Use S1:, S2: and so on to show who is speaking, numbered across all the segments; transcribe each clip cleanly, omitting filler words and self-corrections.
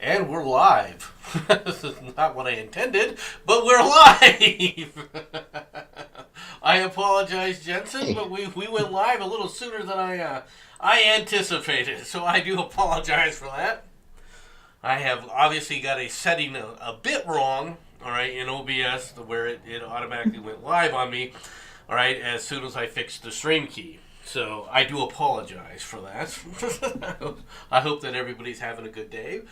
S1: And we're live. This is not what I intended, but we're live. I apologize, Jensen, but we went live a little sooner than I anticipated, so I do apologize for that. I have obviously got a setting a bit wrong, all right, in OBS where it automatically went live on me, all right, as soon as I fixed the stream key. So I do apologize for that. I hope that everybody's having a good day.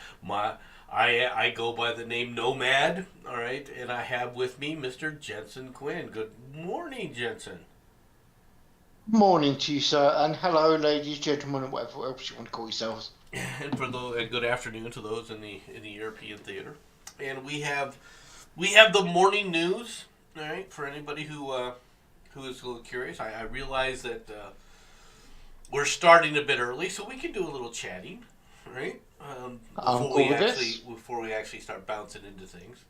S1: I go by the name Nomad, all right, and I have with me Mr. Jensen Quinn. Good morning, Jensen.
S2: Morning to you, sir, and hello, ladies, gentlemen, and whatever else you want to call yourselves.
S1: And for those, and good afternoon to those in the European theater. And we have the morning news, all right, for anybody who is a little curious. I realize that we're starting a bit early, so we can do a little chatting, right? Before we actually start bouncing into things,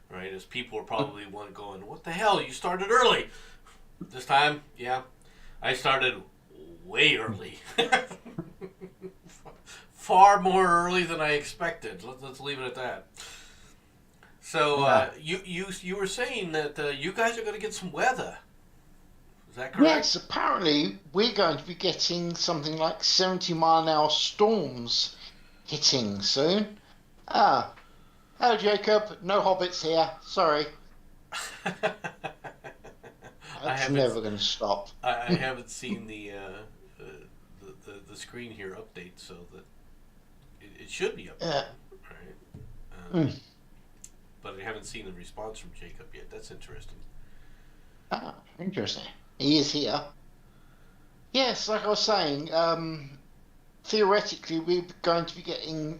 S1: right? As people are probably going, "What the hell? You started early." This time, yeah, I started way early, far more early than I expected. Let's leave it at that. So you were saying that you guys are going to get some weather. Is that correct?
S2: Yes, apparently we're going to be getting something like 70-mile-an-hour storms hitting soon. Ah, hello, Jacob. No hobbits here. Sorry. That's never going to stop.
S1: I haven't seen the screen here update, so that it should be updated, right? But I haven't seen the response from Jacob yet. That's interesting.
S2: Ah, interesting. He is here. Yes, like I was saying, theoretically we're going to be getting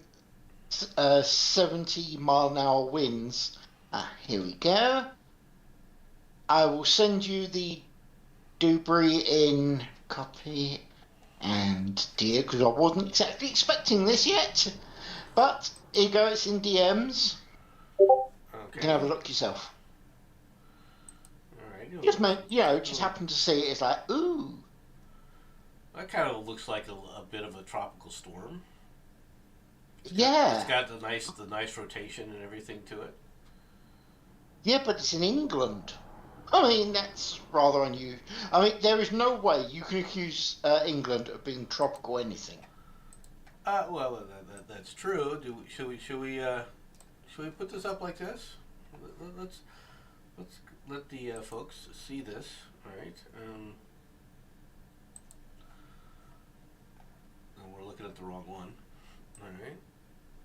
S2: 70-mile-an-hour winds. Here we go. I will send you the debris in copy and dear, because I wasn't exactly expecting this yet. But here you go, it's in DMs.
S1: Okay.
S2: You can have a look yourself.
S1: All right.
S2: Just happened to see it. It's like, ooh.
S1: That kind of looks like a bit of a tropical storm.
S2: It's
S1: got the nice rotation and everything to it.
S2: Yeah, but it's in England. I mean, that's rather unusual. I mean, there is no way you can accuse England of being tropical anything.
S1: Well, that's true. Should we put this up like this? Let's let the folks see this. All right. We're looking at the wrong one. All right.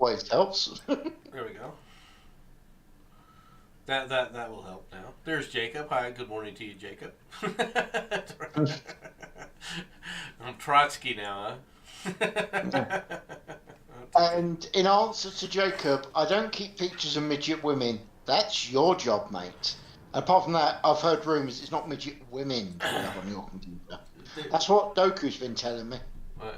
S2: Wait, helps.
S1: There we go. That will help now. There's Jacob. Hi, good morning to you, Jacob. I'm Trotsky now, huh?
S2: And in answer to Jacob, I don't keep pictures of midget women. That's your job, mate. Apart from that, I've heard rumours it's not midget women you have on your computer. That's what Doku's been telling me.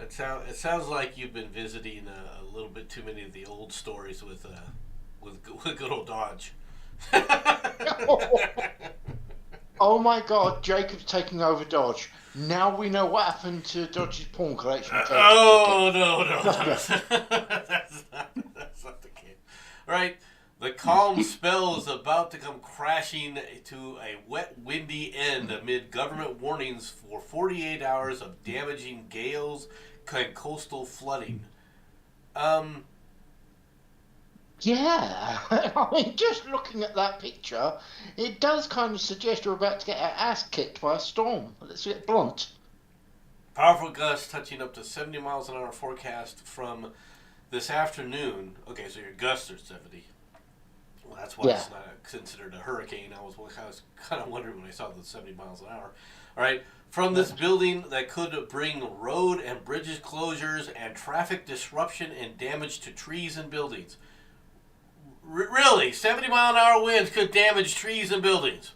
S1: It sounds like you've been visiting a little bit too many of the old stories with good old Dodge.
S2: Oh my God, Jacob's taking over Dodge. Now we know what happened to Dodge's porn collection.
S1: No. That's not the case. All right. The calm spell is about to come crashing to a wet, windy end amid government warnings for 48 hours of damaging gales and coastal flooding.
S2: Yeah, I mean, just looking at that picture, it does kind of suggest we're about to get our ass kicked by a storm. Let's get blunt.
S1: Powerful gusts touching up to 70 miles an hour forecast from this afternoon. Okay, so your gusts are 70. Well, that's why it's not considered a hurricane. I was kind of wondering when I saw the 70 miles an hour. All right, from this building that could bring road and bridges closures and traffic disruption and damage to trees and buildings. Really, 70-mile-an-hour winds could damage trees and buildings.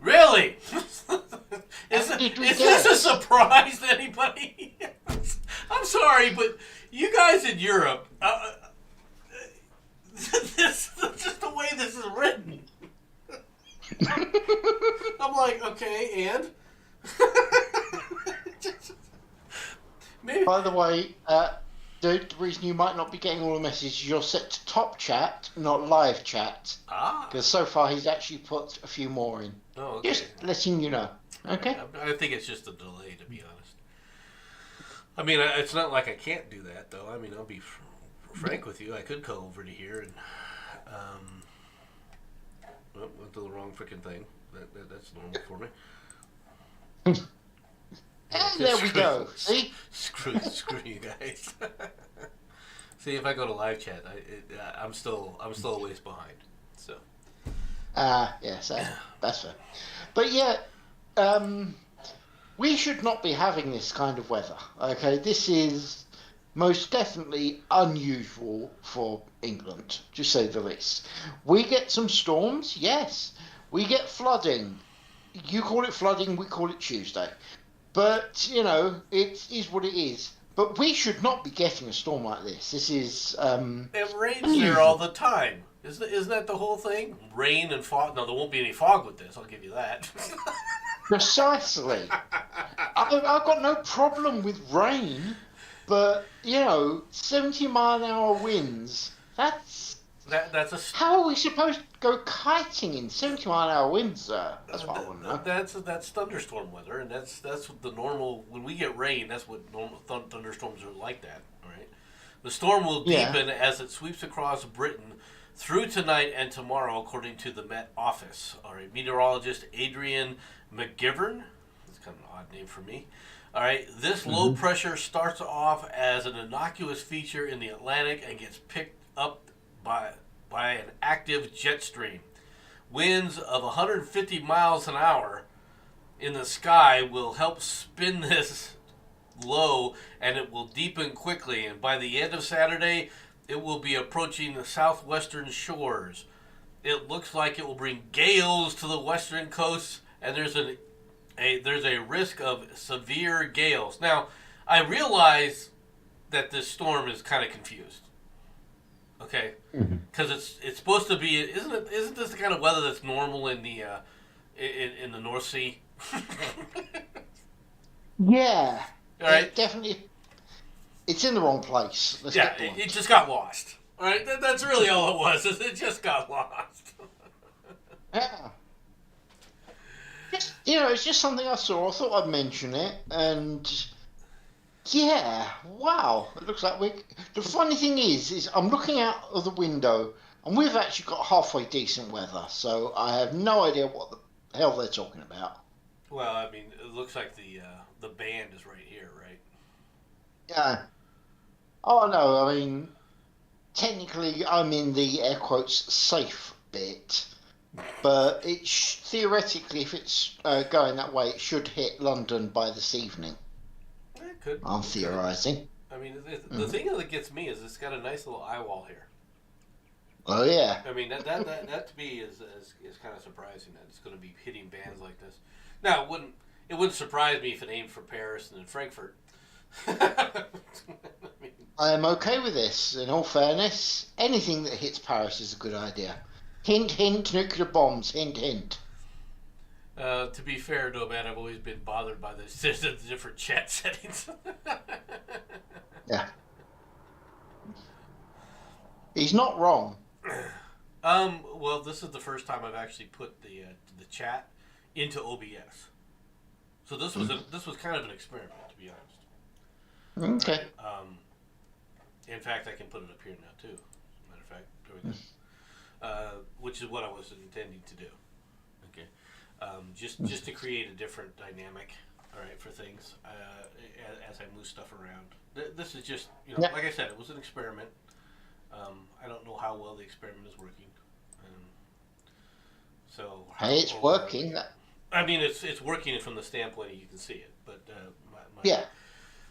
S1: Really? Is this a surprise to anybody? I'm sorry, but you guys in Europe, this just the way this is written. I'm like, okay, and?
S2: By the way, the reason you might not be getting all the messages, you're set to top chat, not live chat.
S1: Ah.
S2: Because so far he's actually put a few more in.
S1: Oh, okay.
S2: Just letting you know. Okay?
S1: I think it's just a delay, to be honest. I mean, it's not like I can't do that, though. I mean, I'll be frank with you. I could go over to here and, went to the wrong freaking thing. That's normal for me.
S2: And there we go. See?
S1: Screw you guys. See, if I go to live chat, I'm still a ways behind. So.
S2: Yes, that's fair. But yeah, we should not be having this kind of weather. Okay, this is most definitely unusual for England, to say the least. We get some storms, yes. We get flooding. You call it flooding, we call it Tuesday. But, you know, it is what it is. But we should not be getting a storm like this. This is,
S1: It rains there all the time. Isn't that the whole thing? Rain and fog. No, there won't be any fog with this, I'll give you that.
S2: precisely. I've got no problem with rain, but, you know, 70-mile-an-hour winds, that's how are we supposed to go kiting in 70-mile-an-hour winds, sir? That's what I want to know.
S1: That's thunderstorm weather, and that's the normal. When we get rain, that's what normal thunderstorms are like. That, right? The storm will deepen as it sweeps across Britain through tonight and tomorrow, according to the Met Office. All right, meteorologist Adrian McGivern. That's kind of an odd name for me. All right, this low pressure starts off as an innocuous feature in the Atlantic and gets picked up by an active jet stream. Winds of 150 miles an hour in the sky will help spin this low, and it will deepen quickly. And by the end of Saturday, it will be approaching the southwestern shores. It looks like it will bring gales to the western coast, and there's a risk of severe gales. Now, I realize that this storm is kind of confused. Okay, because it's supposed to be. Isn't this the kind of weather that's normal in the in the North Sea?
S2: Yeah.
S1: All right.
S2: It definitely. It's in the wrong place.
S1: It just got lost. All right, that's really all it was. It just got lost.
S2: Yeah. Just, you know, it's just something I saw. I thought I'd mention it, and yeah, wow. It looks like we. The funny thing is I'm looking out of the window, and we've actually got halfway decent weather. So I have no idea what the hell they're talking about.
S1: Well, I mean, it looks like the band is right here, right?
S2: Yeah. Oh no, I mean, technically I'm in the air quotes safe bit, but it theoretically, if it's going that way, it should hit London by this evening.
S1: It could.
S2: I'm theorising.
S1: I mean, the thing that gets me is it's got a nice little eye wall here.
S2: Oh yeah.
S1: I mean, that to me is kind of surprising that it's going to be hitting bands like this. Now, it wouldn't surprise me if it aimed for Paris and then Frankfurt. I mean,
S2: I am okay with this. In all fairness, anything that hits Paris is a good idea. Hint, hint, nuclear bombs. Hint, hint.
S1: To be fair, though, man, I've always been bothered by the different chat settings.
S2: Yeah. He's not wrong.
S1: Well, this is the first time I've actually put the chat into OBS. So this was kind of an experiment, to be honest.
S2: Okay.
S1: In fact, I can put it up here now too. As a matter of fact, there we go. Which is what I was intending to do. Okay. Just to create a different dynamic, all right, for things as I move stuff around. This is just, like I said, it was an experiment. I don't know how well the experiment is working.
S2: Hey, it's working.
S1: I mean, it's working from the standpoint that you can see it, but
S2: yeah.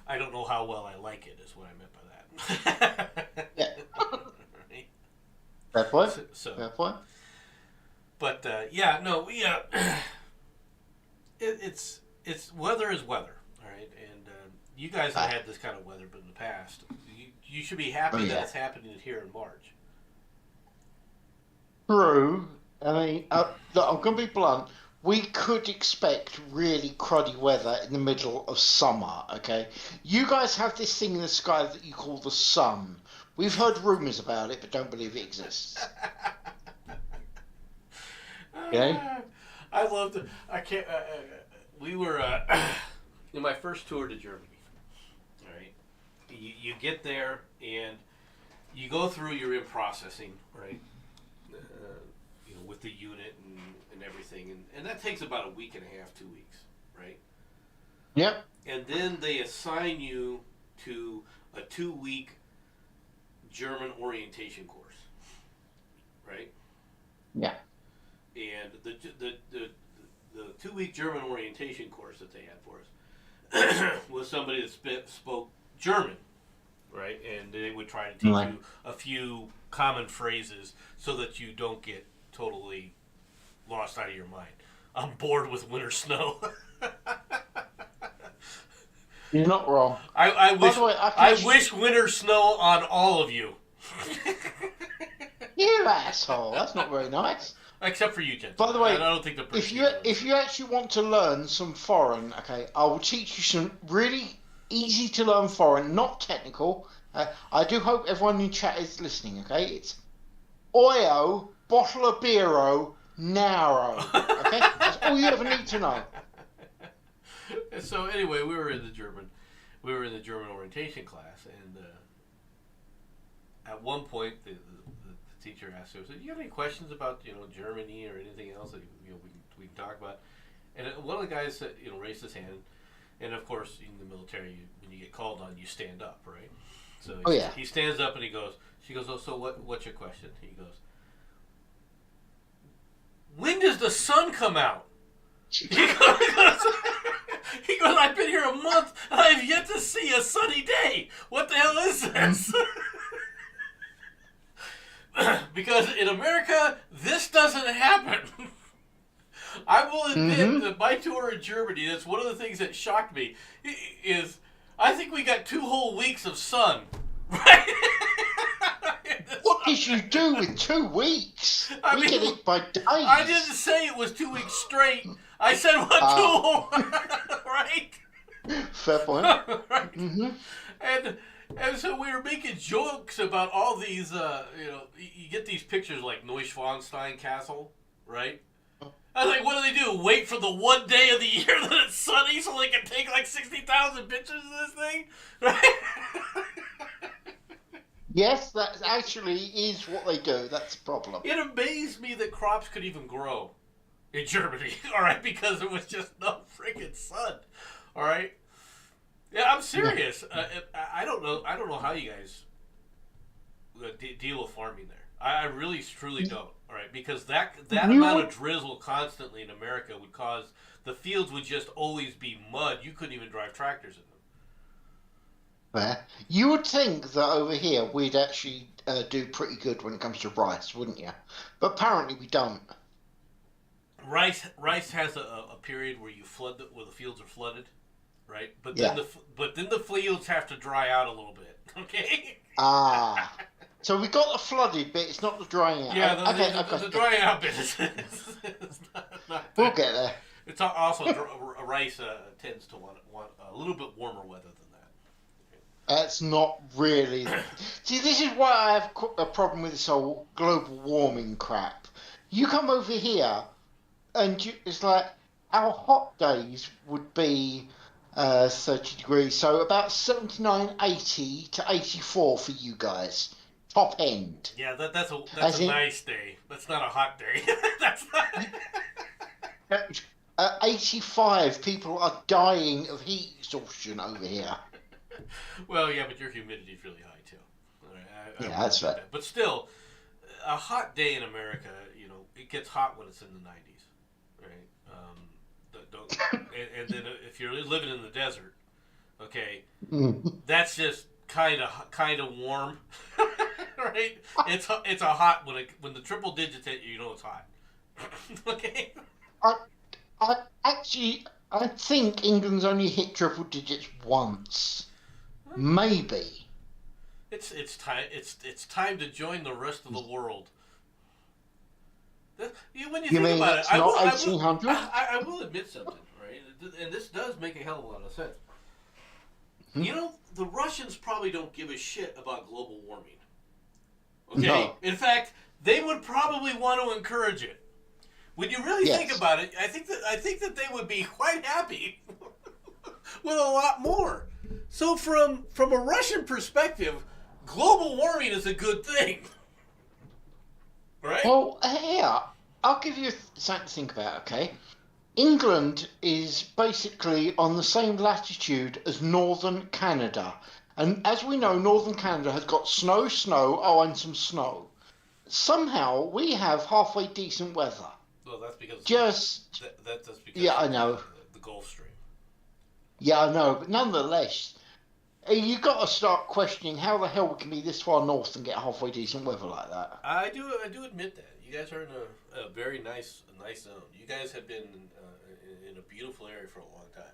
S1: I don't know how well I like it. Is what I meant by that.
S2: Yeah.
S1: Right?
S2: Fair point.
S1: So,
S2: fair point.
S1: But it's weather is weather, all right. And you guys have had this kind of weather, but in the past, you should be happy that it's happening here in March.
S2: True. I mean, look, I'm going to be blunt. we could expect really cruddy weather in the middle of summer, okay? You guys have this thing in the sky that you call the sun. We've heard rumours about it, but don't believe it exists. Okay?
S1: I loved it. I can't. We were in my first tour to Germany. All right, you get there and you go through your in processing, right? With the unit and everything, and that takes about a week and a half, 2 weeks, right?
S2: Yep.
S1: And then they assign you to a 2 week German orientation course, right?
S2: Yeah.
S1: And the 2 week German orientation course that they had for us was somebody that spoke German, right? And they would try to teach you a few common phrases so that you don't get totally lost out of your mind. I'm bored with winter snow.
S2: You're not wrong.
S1: I wish
S2: way,
S1: I wish winter snow on all of you.
S2: You asshole. That's not very nice.
S1: Except for you, Jen.
S2: By the way,
S1: I don't think the
S2: if you actually want to learn some foreign, okay, I will teach you some really easy to learn foreign, not technical. I do hope everyone in chat is listening, okay? It's Oyo, bottle of beero, narrow. Okay? That's all you ever need to know.
S1: So anyway, we were in the German orientation class, and at one point the teacher asked us, "Do you have any questions about Germany or anything else that we can talk about?" And one of the guys said, raised his hand, and of course in the military, when you get called on, you stand up, right? So he stands up and she goes, "Oh, so what's your question?" He goes, "When does the sun come out?" He goes, "I've been here a month and I've yet to see a sunny day. What the hell is this?" Because in America, this doesn't happen. I will admit that my tour in Germany, that's one of the things that shocked me, is I think we got 2 whole weeks of sun. Right?
S2: What did you do with 2 weeks? We get it by days.
S1: I didn't say it was 2 weeks straight. I said 1 2 right?
S2: Fair point.
S1: Right? Mm-hmm. And so we were making jokes about all these, you get these pictures like Neuschwanstein Castle, right? I was like, what do? Wait for the one day of the year that it's sunny so they can take like 60,000 pictures of this thing? Right?
S2: Yes, that actually is what they do. That's the problem.
S1: It amazed me that crops could even grow in Germany, all right, because there was just no freaking sun, all right? Yeah, I'm serious. I don't know how you guys deal with farming there. I really, truly don't. All right, because that amount of drizzle constantly in America would cause the fields would just always be mud. You couldn't even drive tractors in them.
S2: Fair. You would think that over here we'd actually do pretty good when it comes to rice, wouldn't you? But apparently we don't.
S1: Rice has a period where where the fields are flooded. Right, but then the fields have to dry out a little bit. Okay.
S2: So we got the flooded bit. It's not the drying out.
S1: Yeah, the drying out bit is not
S2: we'll get there.
S1: It's also rice tends to want a little bit warmer weather than that.
S2: That's not really. See, this is why I have a problem with this whole global warming crap. You come over here, and it's like our hot days would be 30 degrees, so about 79, 80 to 84 for you guys. Top end.
S1: Yeah, that's a nice day. That's not a hot day. That's not.
S2: 85, people are dying of heat exhaustion over here.
S1: Well, yeah, but your humidity is really high too.
S2: Yeah, that's right.
S1: But still, a hot day in America, it gets hot when it's in the 90s, right? And then if you're living in the desert, okay, that's just kind of warm, right? It's a hot when the triple digits hit you, it's hot. Okay.
S2: I think England's only hit triple digits once, maybe.
S1: It's time to join the rest of the world. When you
S2: You
S1: think
S2: mean
S1: about it,
S2: it's not 1800?
S1: I will admit something, right? And this does make a hell of a lot of sense.
S2: Hmm?
S1: You know, the Russians probably don't give a shit about global warming. Okay?
S2: No.
S1: In fact, they would probably want to encourage it. When you really think
S2: Yes.
S1: about it, I think that they would be quite happy with a lot more. So from a Russian perspective, global warming is a good thing. Right?
S2: Well, here, I'll give you something to think about, okay? England is basically on the same latitude as northern Canada. And as we know, northern Canada has got and some snow. Somehow we have halfway decent weather.
S1: Well, that's because
S2: Just,
S1: that's because
S2: yeah, I
S1: of
S2: know.
S1: the Gulf Stream.
S2: Yeah, I know. But nonetheless, you got to start questioning how the hell we can be this far north and get halfway decent weather like that.
S1: I do admit that you guys are in a very nice zone. You guys have been in a beautiful area for a long time.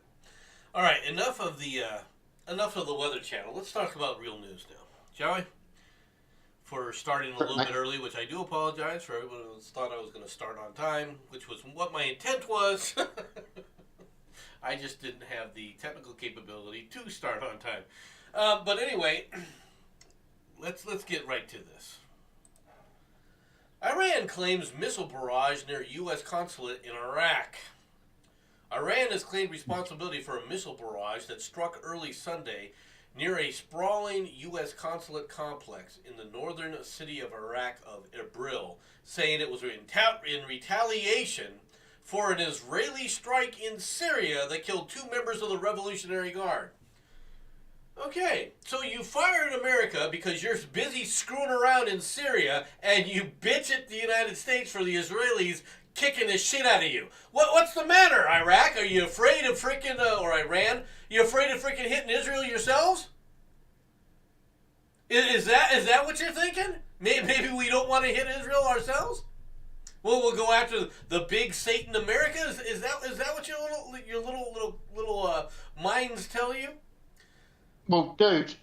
S1: All right, enough of the Weather Channel. Let's talk about real news now, shall we? For starting a little bit early, which I do apologize for everyone who thought I was going to start on time, which was what my intent was. I just didn't have the technical capability to start on time. But anyway, let's get right to this. Iran claims missile barrage near U.S. consulate in Iraq. Iran has claimed responsibility for a missile barrage that struck early Sunday near a sprawling U.S. consulate complex in the northern city of Iraq of Erbil, saying it was in retaliation for an Israeli strike in Syria that killed 2 members of the Revolutionary Guard. Okay, so you fire in America because you're busy screwing around in Syria, and you bitch at the United States for the Israelis kicking the shit out of you. What's the matter, Iraq? Are you afraid of freaking, or Iran? You afraid of freaking hitting Israel yourselves? Is that what you're thinking? Maybe we don't want to hit Israel ourselves? Well, we'll go after the big Satan America. Is that what your little minds tell you?
S2: Well, dude,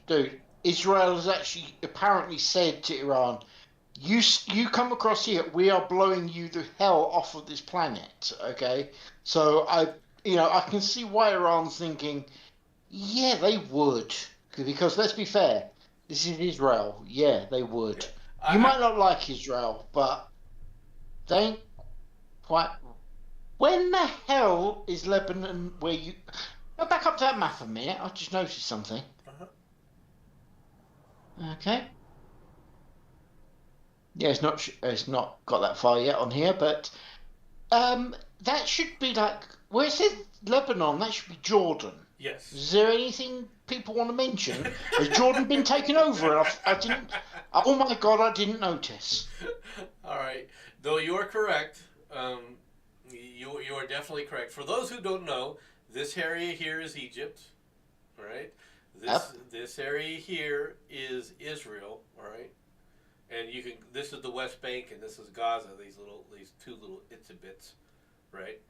S2: Israel has actually apparently said to Iran, you come across here, we are blowing you the hell off of this planet, okay? So I can see why Iran's thinking, yeah, they would. Because let's be fair, this is Israel. Yeah, they would. You might not like Israel, but they ain't quite. When the hell is Lebanon where you. Go back up to that map a minute, I just noticed something.
S1: Uh-huh.
S2: Okay. Yeah, it's not got that far yet on here, but that should be like where it says Lebanon. That should be Jordan.
S1: Yes.
S2: Is there anything people want to mention? Has Jordan been taken over? I didn't. Oh my God, I didn't notice.
S1: All right. Though you are correct. You are definitely correct. For those who don't know, this area here is Egypt. All right. This area here is Israel. All right. And this is the West Bank and this is Gaza. These 2 little itsy bits. Right.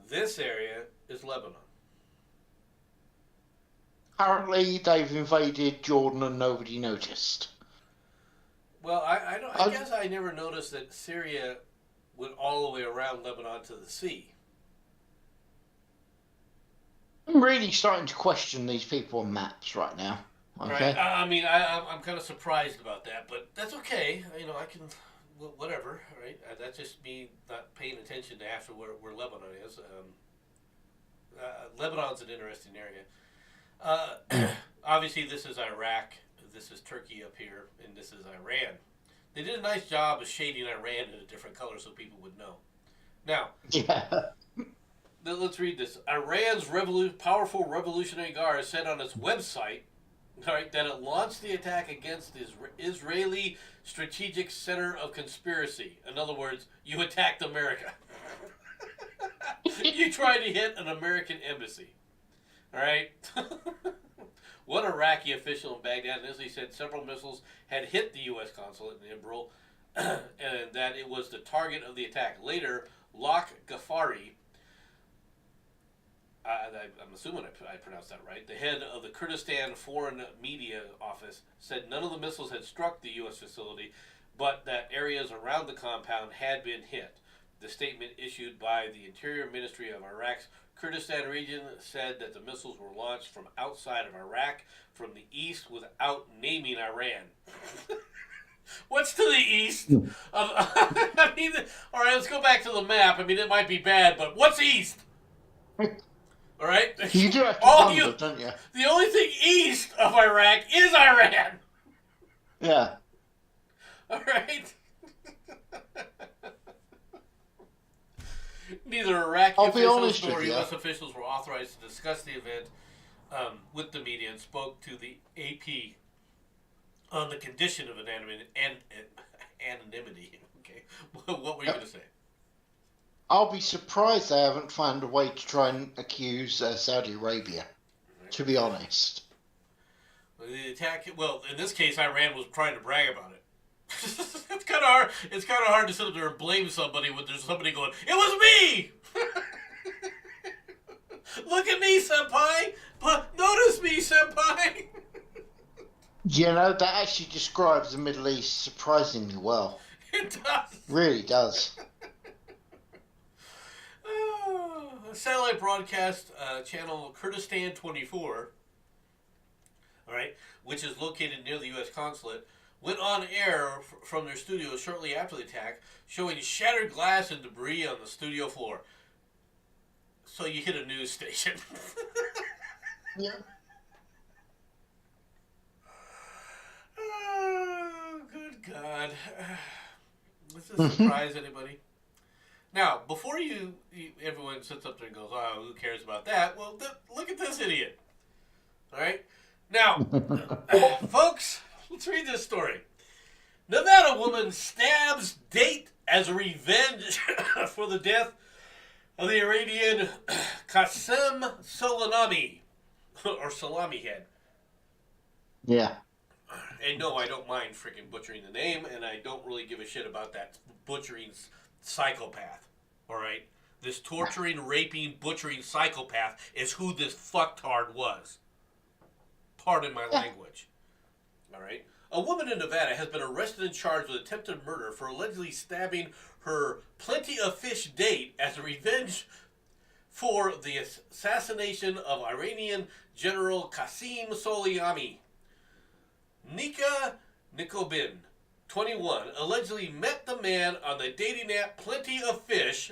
S1: This area is Lebanon.
S2: Apparently, they've invaded Jordan and nobody noticed.
S1: Well, I guess I never noticed that Syria went all the way around Lebanon to the sea.
S2: I'm really starting to question these people on maps right now. Okay.
S1: Right. I mean, I'm kind of surprised about that, but that's okay. I can, whatever. Right. That's just me not paying attention to after where Lebanon is. Lebanon's an interesting area. Obviously, this is Iraq, this is Turkey up here, and this is Iran. They did a nice job of shading Iran in a different color so people would know. Now,
S2: yeah.
S1: Let's read this. Iran's powerful Revolutionary Guard said on its website, all right, that it launched the attack against the Israeli Strategic Center of Conspiracy. In other words, you attacked America. You tried to hit an American embassy. All right. One Iraqi official in Baghdad initially said several missiles had hit the U.S. consulate in Erbil and that it was the target of the attack. Later, Lak Ghaffari, I'm assuming I pronounced that right, the head of the Kurdistan Foreign Media Office, said none of the missiles had struck the U.S. facility, but that areas around the compound had been hit. The statement issued by the Interior Ministry of Iraq's Kurdistan region said that the missiles were launched from outside of Iraq, from the east, without naming Iran. What's to the east? I mean, all right, let's go back to the map. I mean, it might be bad, but what's east? All right?
S2: You do have to wonder, don't you?
S1: The only thing east of Iraq is Iran.
S2: Yeah.
S1: All right? Neither Iraqi officials nor U.S. officials were authorized to discuss the event with the media and spoke to the AP on the condition of anonymity. Okay, what were you going to say?
S2: I'll be surprised they haven't found a way to try and accuse Saudi Arabia, to be honest.
S1: The attack, well, in this case, Iran was trying to brag about it. It's kind of hard. It's kind of hard to sit up there and blame somebody when there's somebody going, "It was me." Look at me, senpai. Notice me, senpai.
S2: You know, that actually describes the Middle East surprisingly well.
S1: It does.
S2: Really does.
S1: A satellite broadcast channel Kurdistan 24, all right, which is located near the U.S. consulate, went on air from their studio shortly after the attack, showing shattered glass and debris on the studio floor. So you hit a news station.
S2: Yeah.
S1: Oh, good God. Does this surprise anybody? Now, before everyone sits up there and goes, "Oh, who cares about that?" Well, look at this idiot. All right? Now, folks, let's read this story. Nevada woman stabs date as a revenge for the death of the Iranian Qasem Soleimani, or Salami Head.
S2: Yeah.
S1: And no, I don't mind freaking butchering the name, and I don't really give a shit about that butchering psychopath. All right? This torturing, raping, butchering psychopath is who this fucktard was. Pardon my language. All right? A woman in Nevada has been arrested and charged with attempted murder for allegedly stabbing her Plenty of Fish date as a revenge for the assassination of Iranian General Qasem Soleimani. Nika Nikobin, 21, allegedly met the man on the dating app Plenty of Fish.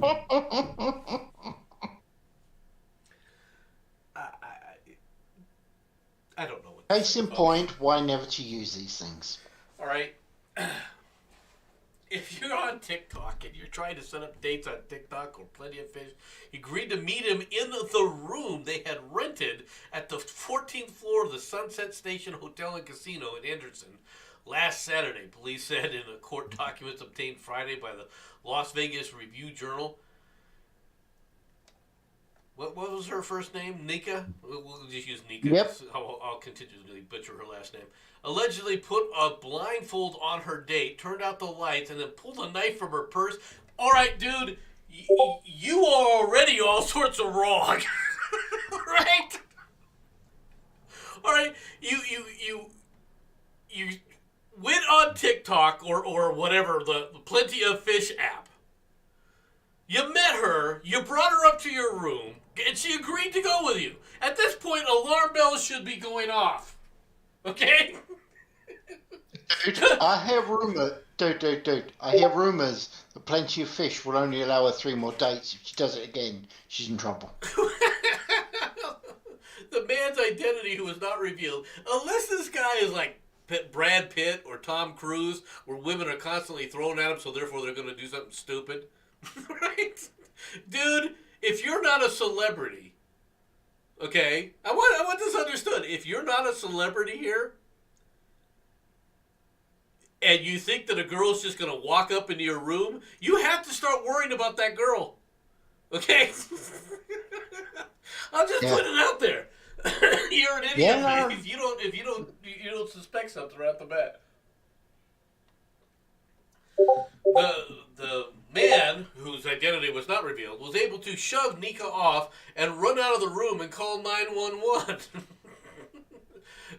S1: I don't know what.
S2: Case in point, why never to use these things?
S1: All right. If you're on TikTok and you're trying to set up dates on TikTok or Plenty of Fish, you agreed to meet him in the room they had rented at the 14th floor of the Sunset Station Hotel and Casino in Anderson last Saturday, police said in the court documents obtained Friday by the Las Vegas Review-Journal. What was her first name? Nika? We'll just use Nika.
S2: Yep.
S1: I'll continually butcher her last name. Allegedly put a blindfold on her date, turned out the lights, and then pulled a knife from her purse. All right, dude, you are already all sorts of wrong. Right? All right, you went on TikTok or whatever, the Plenty of Fish app. You met her, you brought her up to your room, and she agreed to go with you. At this point, alarm bells should be going off. Okay?
S2: Dude, I hear rumors that Plenty of Fish will only allow her 3 more dates. If she does it again, she's in trouble.
S1: The man's identity who was not revealed. Unless this guy is like Brad Pitt or Tom Cruise, where women are constantly thrown at him, so therefore they're going to do something stupid. Right? Dude, if you're not a celebrity, okay, I want this understood. If you're not a celebrity here, and you think that a girl's just going to walk up into your room, you have to start worrying about that girl. Okay? I'll just put it out there. You're an idiot if you don't suspect something right off the bat. The man, whose identity was not revealed, was able to shove Nika off and run out of the room and call 911.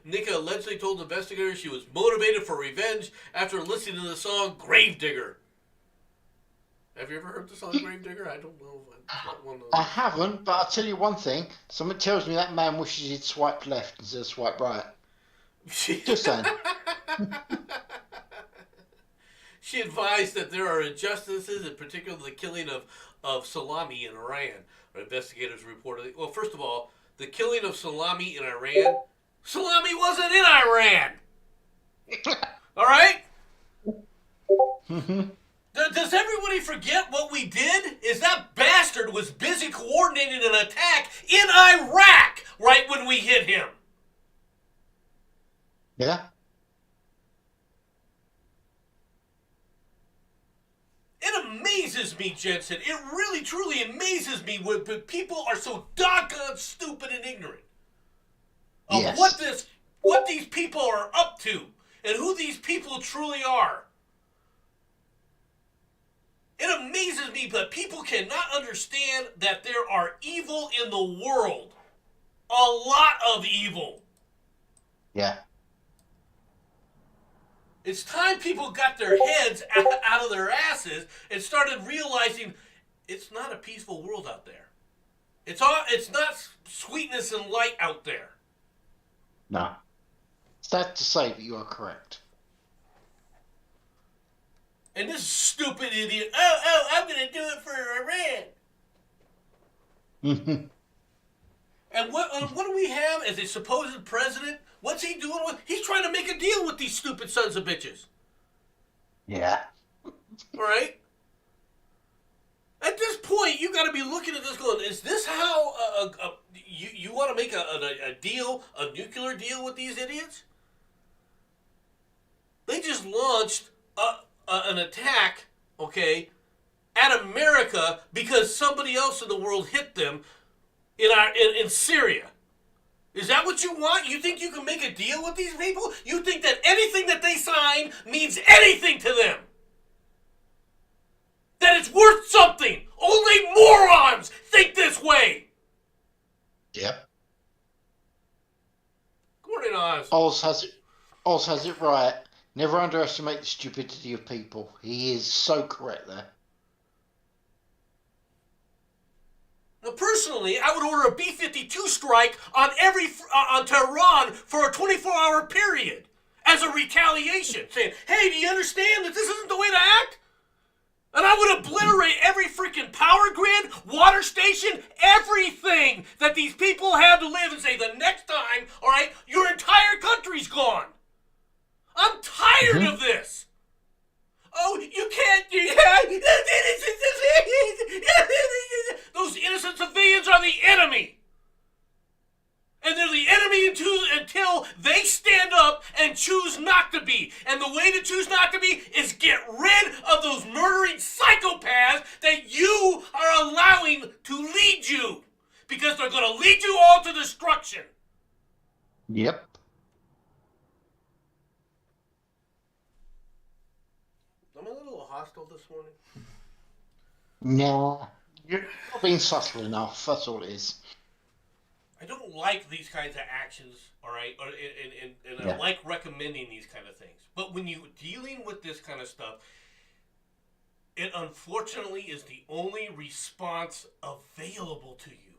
S1: Nika allegedly told investigators she was motivated for revenge after listening to the song Gravedigger. Have you ever heard the song Gravedigger? I don't know.
S2: I haven't, but I'll tell you one thing. Something tells me that man wishes he'd swipe left instead of swipe right. Just saying.
S1: She advised that there are injustices, in particular the killing of Salami in Iran. Investigators reported. Well, first of all, the killing of Salami in Iran. Salami wasn't in Iran. All right. Does everybody forget what we did? Is that bastard was busy coordinating an attack in Iraq right when we hit him.
S2: Yeah.
S1: It amazes me, Jensen. It really, truly amazes me when people are so doggone stupid and ignorant of
S2: Yes.
S1: what these people are up to and who these people truly are. It amazes me that people cannot understand that there are evil in the world. A lot of evil.
S2: Yeah.
S1: It's time people got their heads out of their asses and started realizing it's not a peaceful world out there. It's not sweetness and light out there.
S2: No. Sad to say, but you are correct.
S1: And this stupid idiot, I'm going to do it for Iran. And what do we have as a supposed president? What's he doing? He's trying to make a deal with these stupid sons of bitches.
S2: Yeah.
S1: All right? At this point, you got to be looking at this going, is this how you want to make a deal, a nuclear deal with these idiots? They just launched an attack, okay, at America because somebody else in the world hit them in Syria. Is that what you want? You think you can make a deal with these people? You think that anything that they sign means anything to them? That it's worth something? Only morons think this way.
S2: Yep.
S1: Good morning, Oz.
S2: Oz has it right. Never underestimate the stupidity of people. He is so correct there.
S1: Now, personally, I would order a B-52 strike on Tehran for a 24-hour period as a retaliation, saying, "Hey, do you understand that this isn't the way to act?" And I would obliterate every freaking power grid, water station, everything that these people have to live and say, the next time, all right, your entire country's gone. I'm tired of this. Oh, you can't. Those innocent civilians are the enemy. And they're the enemy until they stand up and choose not to be. And the way to choose not to be is get rid of those murdering psychopaths that you are allowing to lead you. Because they're going to lead you all to destruction.
S2: Yep.
S1: Am I a little hostile this morning?
S2: Nah. You're not being subtle enough. That's all it is.
S1: I don't like these kinds of actions, all right? And I like recommending these kind of things. But when you're dealing with this kind of stuff, it unfortunately is the only response available to you.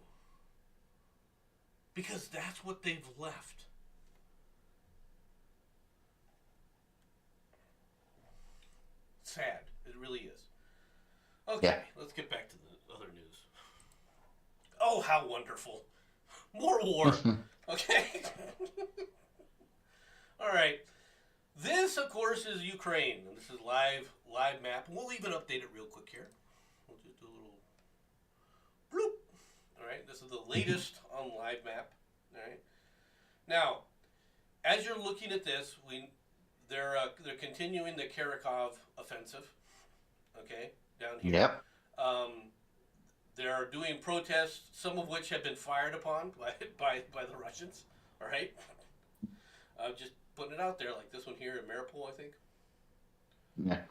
S1: Because that's what they've left. Sad. It really is. Okay, let's get back to the other news. Oh, how wonderful. More war. Okay. All right. This, of course, is Ukraine. And this is live map. We'll even update it real quick here. We'll just do a little bloop. All right. This is the latest on live map. All right. Now, as you're looking at this, they're continuing the Kharkov offensive. Okay, down here.
S2: Yep.
S1: They're doing protests, some of which have been fired upon by the Russians. All right, just putting it out there, like this one here in Mariupol, I think.
S2: Yeah.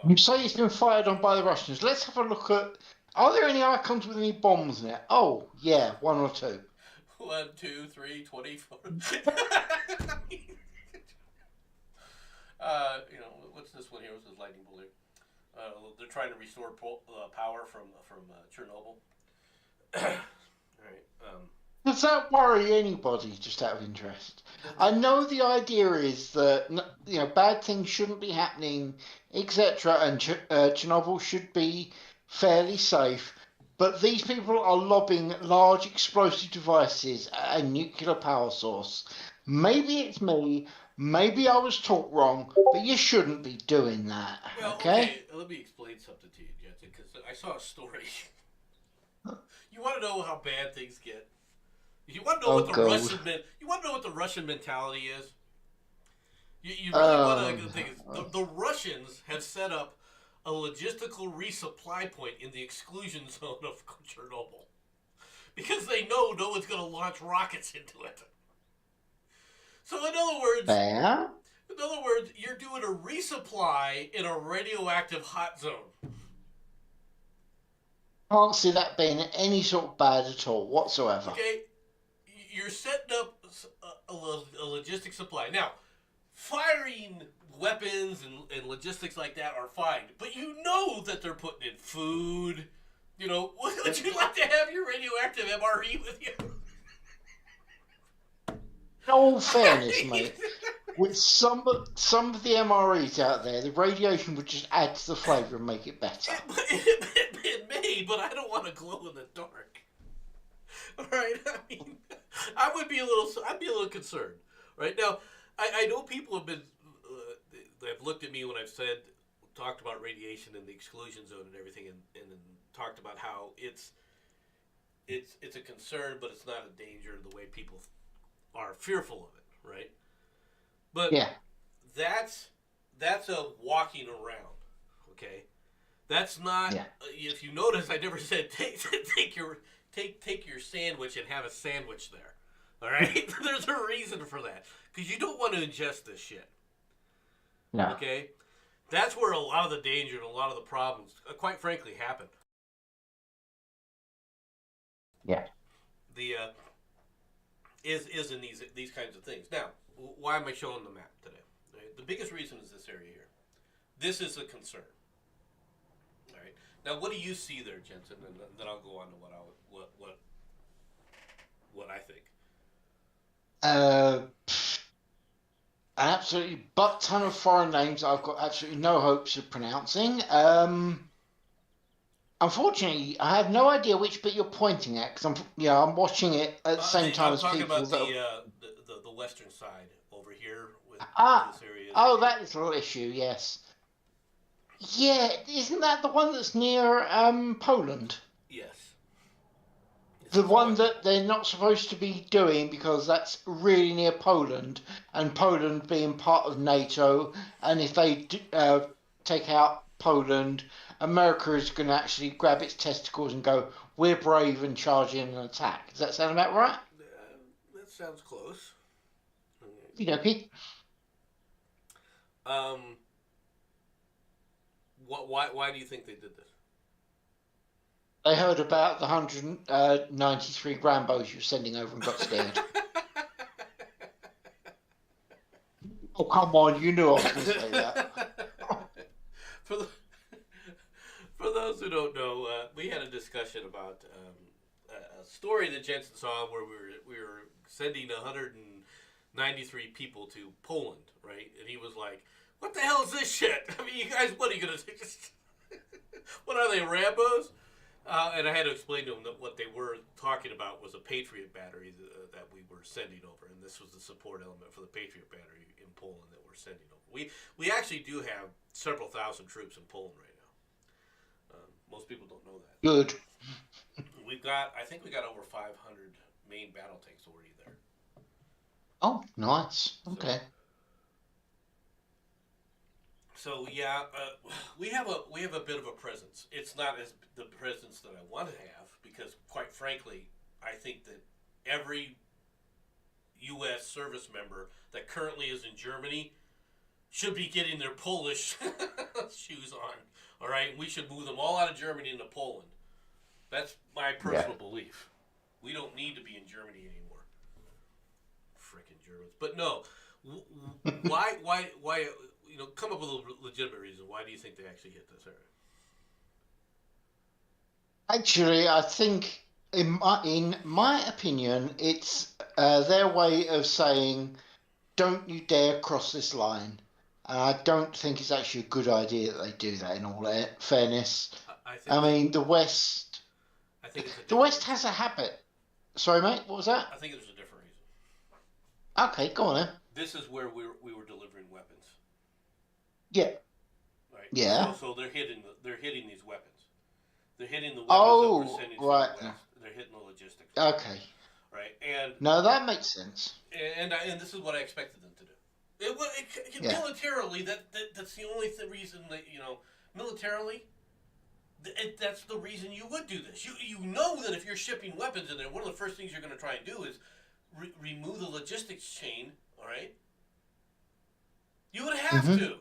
S2: You say it's been fired on by the Russians. Let's have a look at. Are there any icons with any bombs in it? Oh, yeah, one or two.
S1: 1, 2, 3, 24. What's this one here? What's this lightning bolt here? They're trying to restore power from Chernobyl. Right.
S2: Does that worry anybody, just out of interest? I know the idea is that bad things shouldn't be happening, etc., and Chernobyl should be fairly safe. But these people are lobbing large explosive devices at a nuclear power source. Maybe it's me. Maybe I was taught wrong, but you shouldn't be doing that.
S1: Well,
S2: okay?
S1: let me explain something to you, Jensen, because I saw a story. You want to know how bad things get? You want to know what the
S2: God.
S1: You want to know what the Russian mentality is? You really want to think the Russians have set up a logistical resupply point in the exclusion zone of Chernobyl because they know no one's going to launch rockets into it. So in other words, you're doing a resupply in a radioactive hot zone.
S2: Can't see that being any sort of bad at all whatsoever.
S1: Okay, you're setting up a logistic supply. Now, firing weapons and logistics like that are fine, but you know that they're putting in food. Would you like to have your radioactive MRE with you?
S2: In all fairness, mate, with some of the MREs out there, the radiation would just add to the flavour and make it better.
S1: It may, but I don't want to glow in the dark. All right, I'd be a little concerned. Right now, I know people have been, they've looked at me when I've talked about radiation and the exclusion zone and everything, and talked about how it's a concern, but it's not a danger the way people are fearful of it, right? But
S2: yeah,
S1: that's a walking around, okay? That's not.
S2: Yeah.
S1: If you notice, I never said take your sandwich and have a sandwich there. All right, there's a reason for that because you don't want to ingest this shit.
S2: No.
S1: Okay, that's where a lot of the danger and a lot of the problems, quite frankly, happen.
S2: Yeah.
S1: The is in these kinds of things. Now, why am I showing the map today? Right? The biggest reason is this area here. This is a concern. All right. Now, what do you see there, Jensen? And then I'll go on to what I think.
S2: An absolutely butt ton of foreign names I've got absolutely no hopes of pronouncing. Unfortunately, I have no idea which bit you're pointing at because I'm watching it at the same time as people.
S1: I'm talking about the western side over here with this area.
S2: Oh, that little issue, yes. Yeah, isn't that the one that's near Poland?
S1: Yes.
S2: The one that they're not supposed to be doing because that's really near Poland, and Poland being part of NATO, and if they take out Poland, America is going to actually grab its testicles and go, we're brave and charge in an attack. Does that sound about right?
S1: That sounds close.
S2: Okay.
S1: Why do you think they did this?
S2: They heard about the 193 Rambos you were sending over and got scared. Oh, come on, you knew I was going to say that.
S1: For those who don't know, we had a discussion about a story that Jensen saw where we were sending 193 people to Poland, right? And he was like, "What the hell is this shit? I mean, you guys, what are you gonna just? What are they, Rambos?" And I had to explain to him that what they were talking about was a Patriot battery that we were sending over, and this was the support element for the Patriot battery in Poland that we're sending over. We actually do have several thousand troops in Poland right now. Most people don't know that.
S2: Good.
S1: I think we got over 500 main battle tanks already there.
S2: Oh, nice. Okay.
S1: So yeah, we have a bit of a presence. It's not as the presence that I want to have because, quite frankly, I think that every U.S. service member that currently is in Germany should be getting their Polish shoes on. All right, we should move them all out of Germany into Poland. That's my personal belief. We don't need to be in Germany anymore. Frickin' Germans. But no, why? Come up with a legitimate reason. Why do you think they actually hit this area?
S2: Actually, I think, in my opinion, it's their way of saying, "Don't you dare cross this line." And I don't think it's actually a good idea that they do that. In all fairness,
S1: I think
S2: I
S1: that
S2: mean,
S1: I think it's a
S2: The
S1: different
S2: West
S1: reason.
S2: has a habit. Sorry, mate. What was that?
S1: I think there's a different reason.
S2: Okay, go on then.
S1: This is where we were delivering weapons,
S2: Yeah,
S1: right? So
S2: yeah.
S1: so they're hitting these weapons. They're hitting the weapons that we're
S2: Oh,
S1: sending from the
S2: right.
S1: West. They're hitting the logistics right
S2: Okay.
S1: now, right? And
S2: No, that makes sense.
S1: and this is what I expected them to do.
S2: Yeah.
S1: Militarily, that's the only reason that militarily. That's the reason you would do this. You know that if you're shipping weapons in there, one of the first things you're going to try and do is remove the logistics chain. All right, you would have
S2: hmm
S1: to.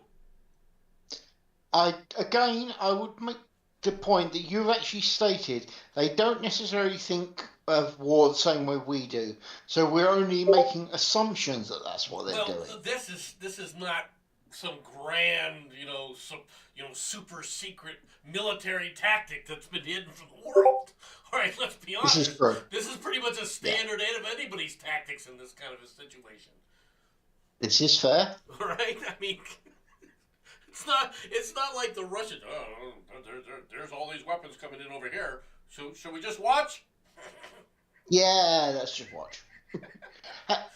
S2: I would make the point that you've actually stated they don't necessarily think of war the same way we do. So we're only making assumptions that that's what they're
S1: Well,
S2: doing.
S1: this is not some grand, super secret military tactic that's been hidden from the world. All right, let's be
S2: This is
S1: honest.
S2: true.
S1: This is pretty much a
S2: Yeah.
S1: standard of anybody's tactics in this kind of a situation.
S2: This is fair.
S1: All right, I mean, it's not like the Russians. Oh, there's all these weapons coming in over here. So should we just watch?
S2: Yeah, let's just watch.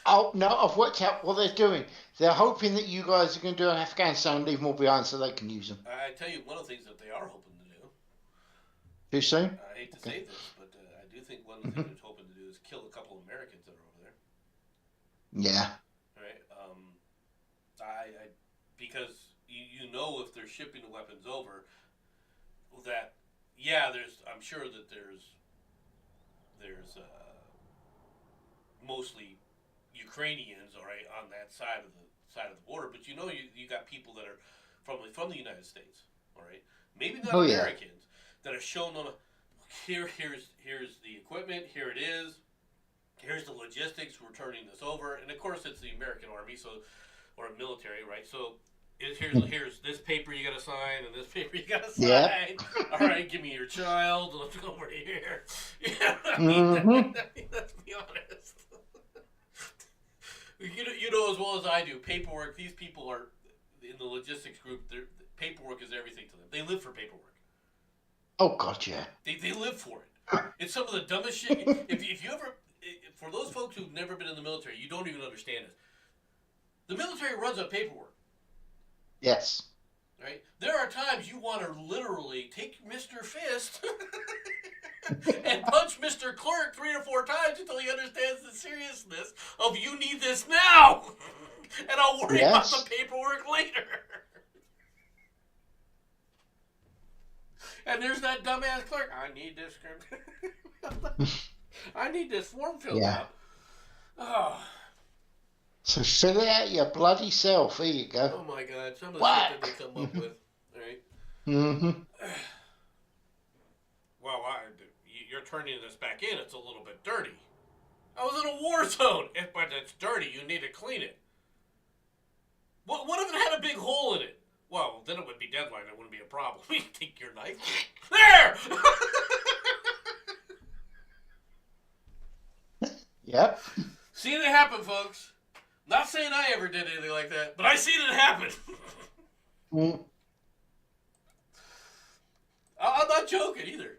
S2: Oh no, I've worked out what they're doing. They're hoping that you guys are going to do an Afghanistan and leave them all behind so they can use them.
S1: I tell you, one of the things that they are hoping to do.
S2: Too soon?
S1: I hate to
S2: Okay.
S1: say this, but I do think one of the things they're hoping to do is kill a couple of Americans that are over there.
S2: Yeah.
S1: Right? I because if they're shipping the weapons over, that I'm sure that there's mostly Ukrainians, all right, on that side of the border, but you got people that are from the United States, all right, maybe not
S2: Oh yeah.
S1: Americans that are shown on a here's the equipment, here it is, here's the logistics, we're turning this over, and of course it's the American Army, or military, right? So here's this paper you gotta sign and this paper you gotta
S2: Yep.
S1: sign. All right, give me your child. Let's go over here. Yeah, I mean,
S2: hmm
S1: let's be honest. You know as well as I do. Paperwork. These people are in the logistics group. Paperwork is everything to them. They live for paperwork.
S2: Oh god, yeah.
S1: They live for it. It's some of the dumbest shit. If you ever, for those folks who've never been in the military, you don't even understand this. The military runs on paperwork.
S2: Yes.
S1: Right? There are times you want to literally take Mr. Fist and punch Mr. Clerk 3 or 4 times until he understands the seriousness of you need this now, and I'll worry about
S2: Yes.
S1: the paperwork later. And there's that dumbass clerk. I need this. I need this form filled
S2: Yeah.
S1: out. Oh,
S2: So fill it out your bloody self. Here you
S1: oh
S2: go.
S1: my God! Some of the shit that
S2: Whack.
S1: they come up with. Right?
S2: hmm
S1: Well, you're turning this back in. It's a little bit dirty. I was in a war zone, but it's dirty. You need to clean it. What if it had a big hole in it? Well, then it would be deadline. It wouldn't be a problem. You take your knife. There!
S2: Yep.
S1: Seen it happen, folks. Not saying I ever did anything like that, but I seen it happen.
S2: Mm.
S1: I'm not joking either.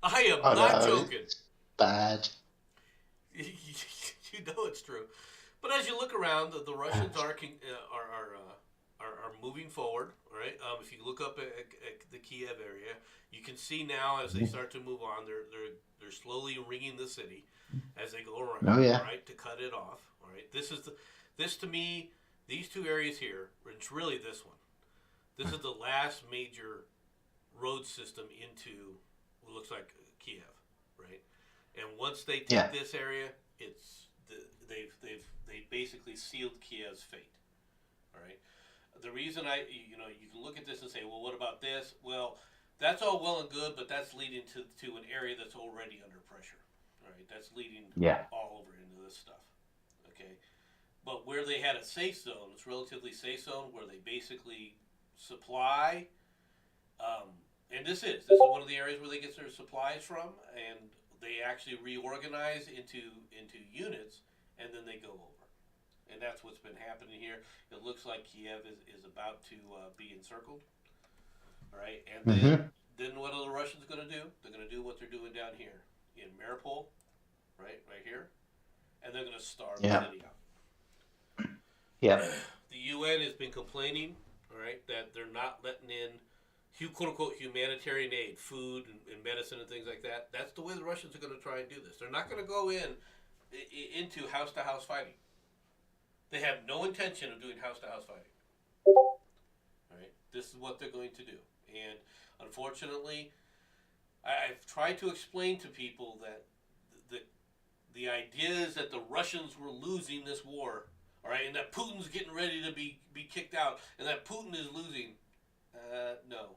S1: I am
S2: I
S1: not
S2: know.
S1: joking.
S2: It's bad.
S1: You know it's true. But as you look around, the Russians are moving forward. All right. If you look up at the Kiev area, you can see now as they start to move on, they're slowly ringing the city as they go around.
S2: Oh, yeah.
S1: All right, to cut it off. All right. This to me, these two areas here. It's really this one. This is the last major road system into what looks like Kiev, right? And once they take
S2: Yeah.
S1: this area, they basically sealed Kiev's fate. All right. The reason you can look at this and say, well, what about this? Well, that's all well and good, but that's leading to an area that's already under pressure. All right, that's leading
S2: Yeah.
S1: all over into this stuff. Okay, but where they had a safe zone, it's relatively safe zone where they basically supply. Um, and this is one of the areas where they get their supplies from, and they actually reorganize into units, and then they go over. And that's what's been happening here. It looks like Kiev is about to be encircled. All right, and
S2: Mm-hmm.
S1: then what are the Russians going to do? They're going to do what they're doing down here in Mariupol, right here, and they're going to starve the
S2: Yeah.
S1: city out.
S2: Yeah.
S1: The UN has been complaining, all right, that they're not letting in quote unquote humanitarian aid, food and medicine and things like that. That's the way the Russians are going to try and do this. They're not going to go into house to house fighting. They have no intention of doing house to house fighting. All right, this is what they're going to do, and unfortunately, I've tried to explain to people that the the idea is that the Russians were losing this war, all right, and that Putin's getting ready to be kicked out, and that Putin is losing. No,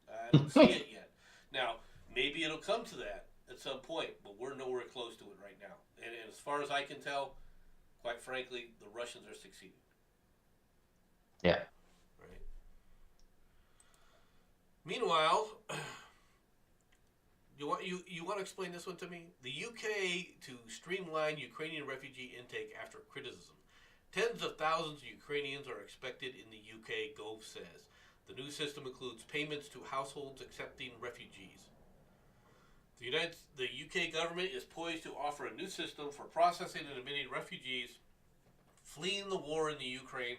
S1: I don't see it yet. Now, maybe it'll come to that at some point, but we're nowhere close to it right now. And as far as I can tell, quite frankly, the Russians are succeeding.
S2: Yeah.
S1: Right. Meanwhile, you want to explain this one to me? The UK to streamline Ukrainian refugee intake after criticism. Tens of thousands of Ukrainians are expected in the UK, Gove says. The new system includes payments to households accepting refugees. The UK government is poised to offer a new system for processing and admitting refugees fleeing the war in the Ukraine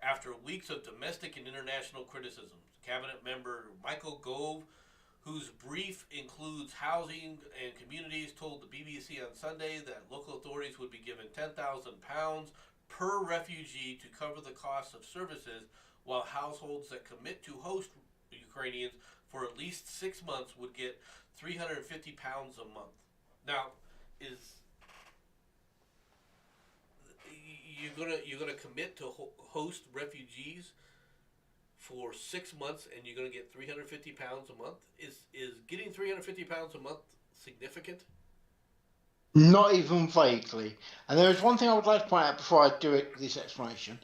S1: after weeks of domestic and international criticism. Cabinet member Michael Gove, whose brief includes housing and communities, told the BBC on Sunday that local authorities would be given £10,000 per refugee to cover the cost of services, while households that commit to host Ukrainians for at least 6 months would get £350 a month. Now, is you're gonna commit to host refugees for 6 months and you're gonna get £350 a month? Is getting £350 a month significant?
S2: Not even vaguely. And there is one thing I would like to point out before I do this explanation.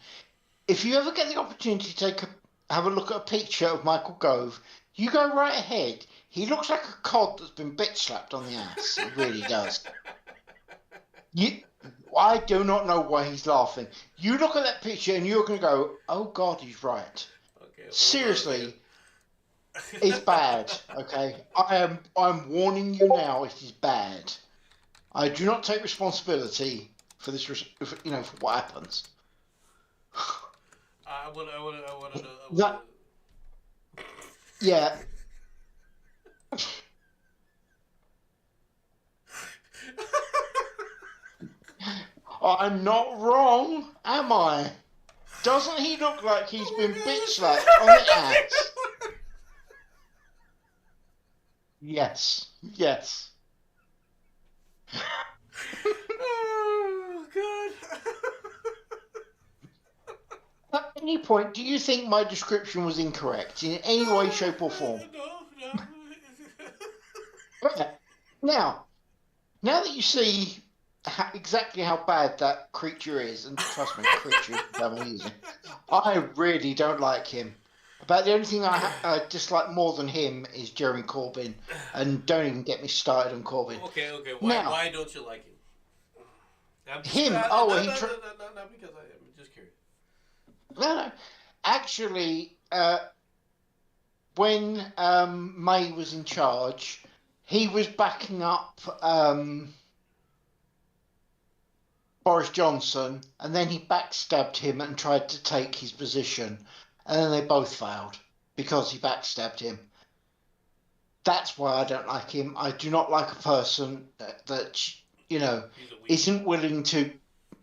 S2: If you ever get the opportunity to have a look at a picture of Michael Gove, you go right ahead. He looks like a cod that's been bit slapped on the ass. He really does. I do not know why he's laughing. You look at that picture and you're going to go, "Oh God, he's right."
S1: Okay,
S2: Seriously, it's bad. Okay, I'm warning you now. It is bad. I do not take responsibility for this. For what happens.
S1: I want to know.
S2: That, yeah. I'm not wrong, am I? Doesn't he look like he's been bitch slapped on the ass? Yes. Yes.
S1: Oh God.
S2: At any point, do you think my description was incorrect in any way, shape, or form?
S1: No.
S2: Okay. Now that you see exactly how bad that creature is, and trust me, creature is amazing. I really don't like him. About the only thing I dislike more than him is Jeremy Corbyn, and don't even get me started on Corbyn.
S1: Okay. Why don't you like him? Not because I'm just curious.
S2: No. Actually, when May was in charge, he was backing up Boris Johnson, and then he backstabbed him and tried to take his position, and then they both failed because he backstabbed him. That's why I don't like him. I do not like a person that isn't willing to.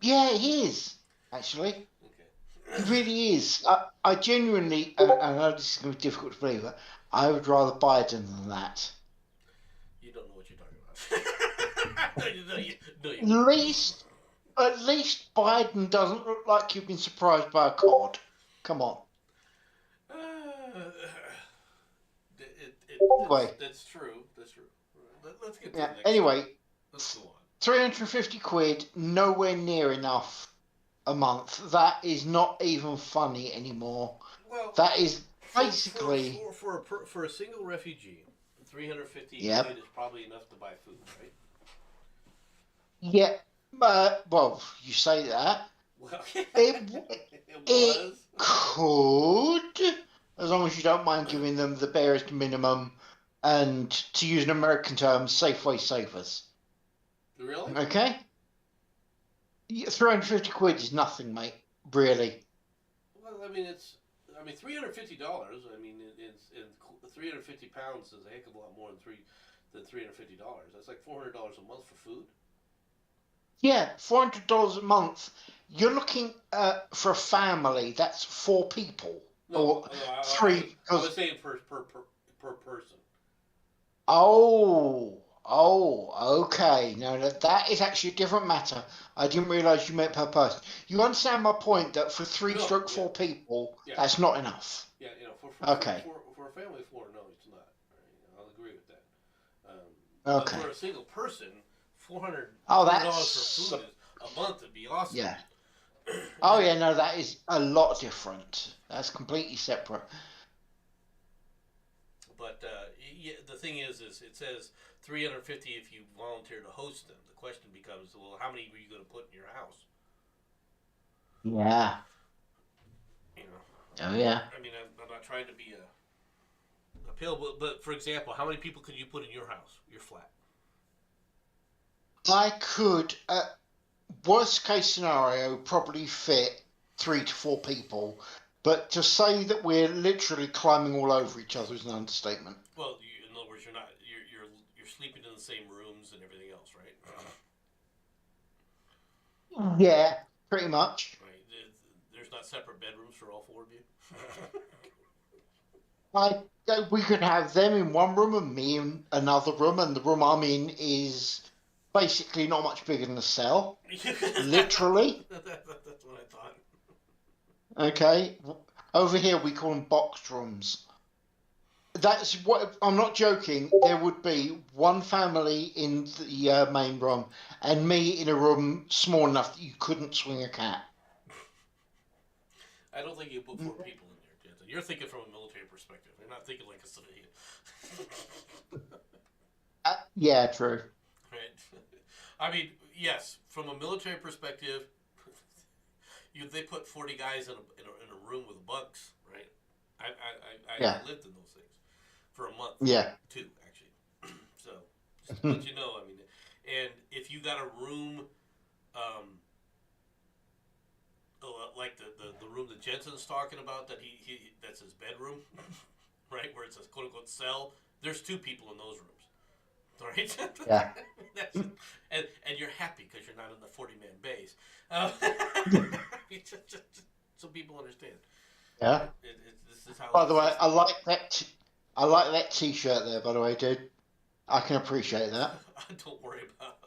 S2: Yeah, he is actually.
S1: Okay.
S2: He really is. I genuinely, I know this is going to be difficult to believe, but I would rather Biden than that.
S1: You don't know what you're talking about.
S2: At least Biden doesn't look like you've been surprised by a cod. Come on. Anyway.
S1: That's true. Let's get to
S2: Yeah.
S1: the next
S2: Anyway,
S1: one. Let's go on.
S2: 350 quid, nowhere near enough a month. That is not even funny anymore.
S1: Well,
S2: That is
S1: for
S2: basically.
S1: for a single refugee, 350
S2: Yep.
S1: quid is probably enough to buy food, right?
S2: Yeah. Well, you say that.
S1: Well,
S2: It,
S1: it
S2: it
S1: was.
S2: could, as long as you don't mind giving them the barest minimum and, to use an American term, Safeway savers.
S1: Really?
S2: Okay? 350 quid is nothing, mate. Really.
S1: Well, I mean, $350. I mean, it's 350 pounds is a heck of a lot more than $350. That's like $400 a month for food.
S2: Yeah, $400 a month. You're looking for a family. That's four people
S1: No,
S2: or
S1: no,
S2: three.
S1: I was
S2: Because
S1: saying per person.
S2: okay. No, that is actually a different matter. I didn't realise you meant per person. You understand my point that for three
S1: No,
S2: stroke
S1: yeah,
S2: four people,
S1: yeah,
S2: that's not enough.
S1: yeah.
S2: Okay.
S1: For a family of four, no, it's not. Right? I'll agree with that. But
S2: Okay.
S1: for a single person,
S2: Oh,
S1: $400 for
S2: that's
S1: food is a month would be awesome.
S2: yeah. Oh
S1: And
S2: yeah, no, that is a lot different. That's completely separate.
S1: but yeah, the thing is it says 350 if you volunteer to host them. The question becomes, well, how many were you going to put in your house?
S2: Yeah.
S1: You know,
S2: Oh yeah.
S1: I mean, I'm not trying to be a pill, but for example, how many people could you put in your house, your flat?
S2: I could, worst case scenario, probably fit 3 to 4 people. But to say that we're literally climbing all over each other is an understatement.
S1: Well, in other words, you're sleeping in the same rooms and everything else, right?
S2: Yeah, pretty much.
S1: Right. There's not separate bedrooms for all four of you.
S2: We could have them in one room and me in another room, and the room I'm in is basically not much bigger than a cell, literally.
S1: That's what I thought.
S2: Okay, over here we call them box rooms. That's what I'm not joking. There would be one family in the main room, and me in a room small enough that you couldn't swing a cat.
S1: I don't think you put four people in there, Jensen. You're thinking from a military perspective. You're not thinking like a civilian.
S2: Yeah, true.
S1: Right? I mean, yes, from a military perspective, they put 40 guys in a room with bunks, right?
S2: Yeah,
S1: I lived in those things for a month,
S2: yeah,
S1: two actually. So just to let you know, I mean, and if you got a room, um, like the room that Jensen's talking about, that he that's his bedroom, right, where it's a quote unquote cell. There's two people in those rooms. Right,
S2: yeah.
S1: and you're happy because you're not in the 40-man base. So people understand.
S2: Yeah.
S1: This is how
S2: By the
S1: this
S2: way,
S1: is.
S2: I like that. I like that T-shirt there. By the way, dude, I can appreciate that.
S1: Don't worry about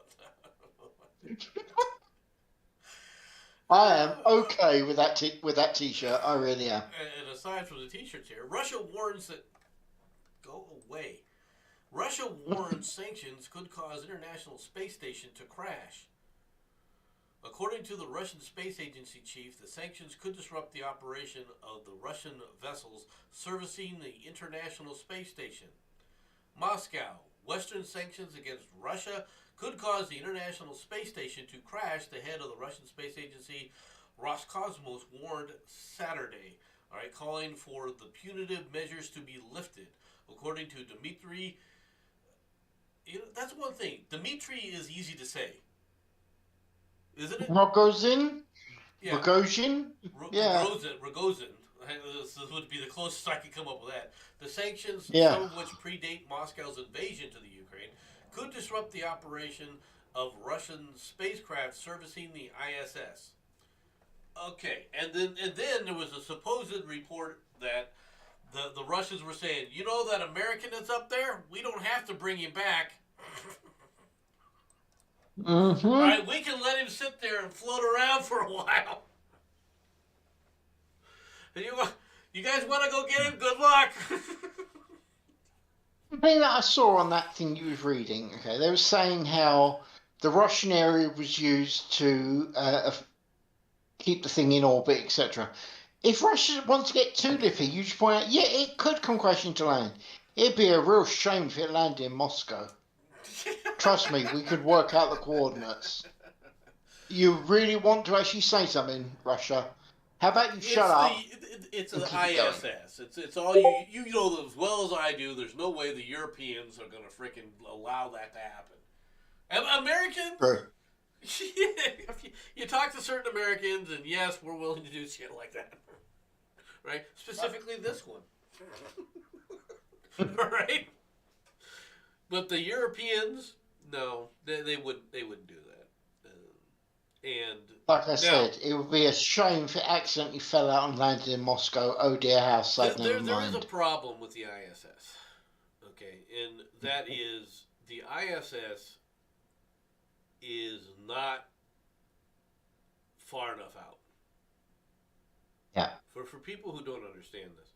S2: I am
S1: that.
S2: okay with with that T-shirt. I really am.
S1: And aside from the T-shirts here, Russia warns that go away. Russia warns sanctions could cause International Space Station to crash. According to the Russian Space Agency chief, the sanctions could disrupt the operation of the Russian vessels servicing the International Space Station. Moscow. Western sanctions against Russia could cause the International Space Station to crash, the head of the Russian Space Agency, Roscosmos, warned Saturday, all right, calling for the punitive measures to be lifted. According to Dmitry, that's one thing. Dmitry is easy to say, isn't it?
S2: Rogozin,
S1: Yeah,
S2: Rogozin. Yeah,
S1: Rogozin. This would be the closest I could come up with that. The sanctions, some
S2: yeah.
S1: of which predate Moscow's invasion to the Ukraine, could disrupt the operation of Russian spacecraft servicing the ISS. Okay, and then there was a supposed report that the Russians were saying, you know that American that's up there, we don't have to bring him back. All
S2: Mm-hmm.
S1: right, we can let him sit there and float around for a while. And you guys want to go get him? Good luck.
S2: The thing that I saw on that thing you was reading, okay, they were saying how the Russian area was used to keep the thing in orbit, etc. If Russia wants to get too lippy, you just point out, yeah, it could come crashing to land. It'd be a real shame if it landed in Moscow. Trust me, we could work out the coordinates. You really want to actually say something, Russia? How about you shut up
S1: It's
S2: and
S1: an
S2: keep it going?
S1: ISS. It's all you know as well as I do. There's no way the Europeans are going to freaking allow that to happen. And Americans,
S2: True.
S1: if you talk to certain Americans, and yes, we're willing to do shit like that, right? Specifically this one, right? But the Europeans, no, they wouldn't do that. And
S2: Like I
S1: now
S2: said, it would be a shame if it accidentally fell out and landed in Moscow. Oh dear, how sad, never
S1: there is a
S2: mind.
S1: problem with the ISS. Okay, and that is the ISS is not far enough out.
S2: Yeah.
S1: For people who don't understand this,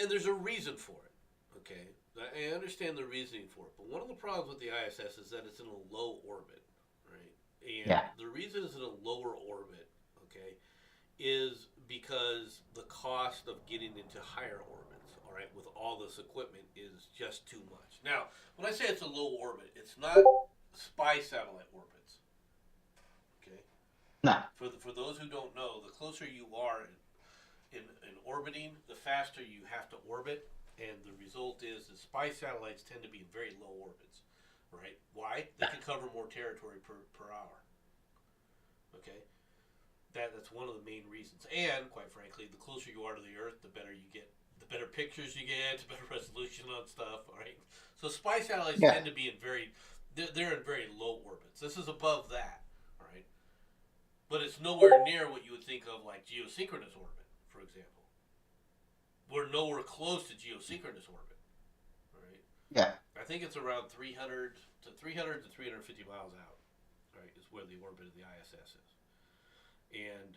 S1: and there's a reason for it. Okay, I understand the reasoning for it, but one of the problems with the ISS is that it's in a low orbit, right? And
S2: Yeah.
S1: the reason it's in a lower orbit, okay, is because the cost of getting into higher orbits, all right, with all this equipment is just too much. Now, when I say it's a low orbit, it's not spy satellite orbits, okay?
S2: No.
S1: For those who don't know, the closer you are in orbiting, the faster you have to orbit, and the result is that spy satellites tend to be in very low orbits, right? Why? They can cover more territory per hour. Okay, that's one of the main reasons. And quite frankly, the closer you are to the Earth, the better you get, the better pictures you get, the better resolution on stuff. All right. So spy satellites
S2: Yeah.
S1: tend to be in they're in very low orbits. This is above that. All right. But it's nowhere near what you would think of like geosynchronous orbit, for example. We're nowhere close to geosynchronous orbit. All right.
S2: Yeah.
S1: I think it's around 300 to 350 miles out. Right, is where the orbit of the ISS is, and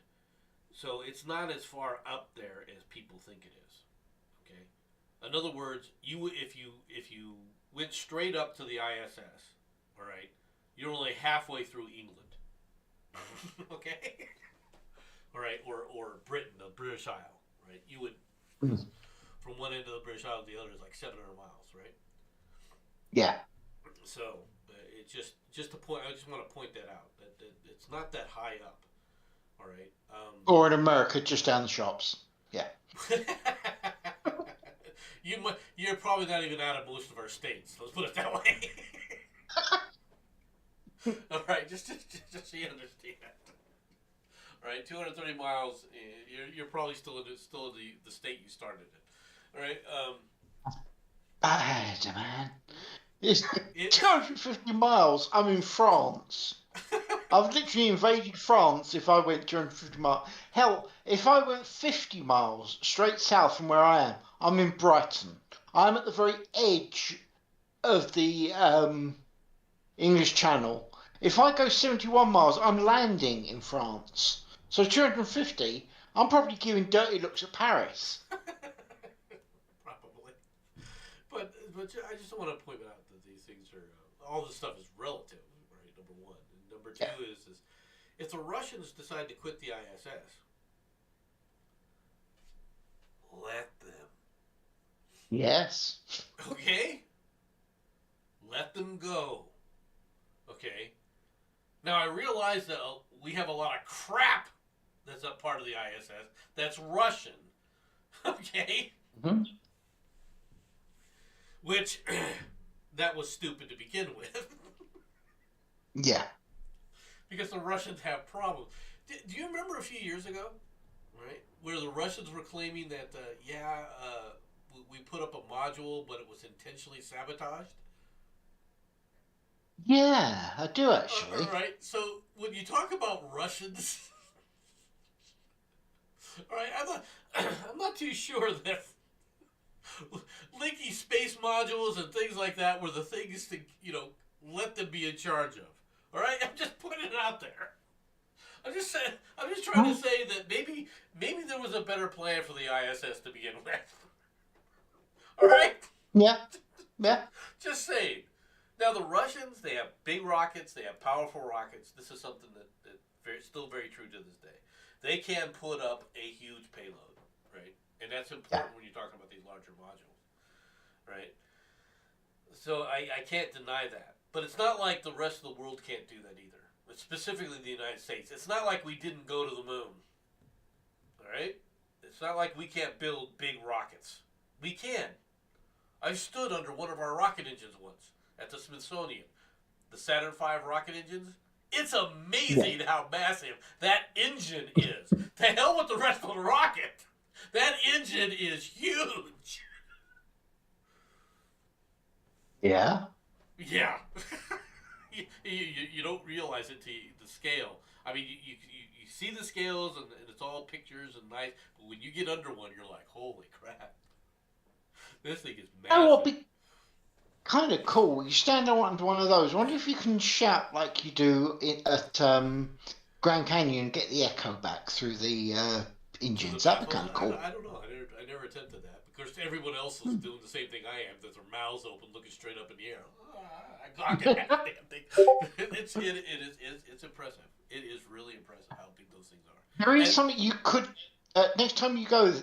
S1: so it's not as far up there as people think it is. Okay, in other words, if you went straight up to the ISS, all right, you're only halfway through England. Okay, all right, or Britain, the British Isle, right? You would
S2: Mm.
S1: from one end of the British Isle to the other is like 700 miles, right?
S2: Yeah.
S1: So it's just a point. I just want to point that out that it's not that high up. All right.
S2: Or in America, just down the shops. Yeah.
S1: You're probably not even out of most of our states. Let's put it that way. All right, just so you understand. All right, 230 miles. You're probably still in the state you started in. All right.
S2: Bad, man. It's
S1: It
S2: 250 miles. I'm in France. I've literally invaded France if I went 250 miles. Hell, if I went 50 miles straight south from where I am, I'm in Brighton. I'm at the very edge of the English Channel. If I go 71 miles, I'm landing in France. So 250, I'm probably giving dirty looks at Paris.
S1: probably. But I just want to point out that these things are all this stuff is relative, right? Number one, and number two
S2: Yeah.
S1: is if the Russians decide to quit the ISS, let them.
S2: Yes.
S1: Okay, let them go. Okay. Now I realize that we have a lot of crap that's a part of the ISS that's Russian. Okay,
S2: Hmm.
S1: which that was stupid to begin with.
S2: Yeah.
S1: Because the Russians have problems. Do you remember a few years ago, right, where the Russians were claiming that, we put up a module, but it was intentionally sabotaged?
S2: Yeah, I do
S1: All
S2: actually.
S1: right, so when you talk about Russians, all right, I'm not too sure that linky space modules and things like that were the things to, let them be in charge of. All right, I'm just putting it out there. I'm just saying. I'm just trying to say that maybe there was a better plan for the ISS to begin with. All right.
S2: Yeah. Yeah.
S1: Just saying. Now the Russians, they have big rockets, they have powerful rockets. This is something that still very true to this day. They can put up a huge payload, right? And that's
S2: Yeah.
S1: important when you're talking about these larger modules, right? So I can't deny that. But it's not like the rest of the world can't do that either. Specifically the United States. It's not like we didn't go to the moon, all right? It's not like we can't build big rockets. We can. I stood under one of our rocket engines once at the Smithsonian. The Saturn V rocket engines. It's amazing how massive that engine is. To hell with the rest of the rocket. That engine is huge.
S2: Yeah.
S1: Yeah. You don't realize it to the scale. I mean, you see the scales and it's all pictures and nice, but when you get under one, you're like, holy crap. This thing is
S2: Oh, it'd
S1: massive.
S2: be kind of cool. You stand under one of those. I wonder if you can shout like you do at Grand Canyon and get the echo back through the
S1: Through the
S2: engines. That'd be
S1: baffles?
S2: kind of cool.
S1: I don't know. I never attempted that because everyone else is doing the same thing I am. That their mouths open, looking straight up in the air. I can that damn thing. It's impressive. It is really impressive how big those things
S2: There
S1: are.
S2: is
S1: And
S2: something you could. Next time you go,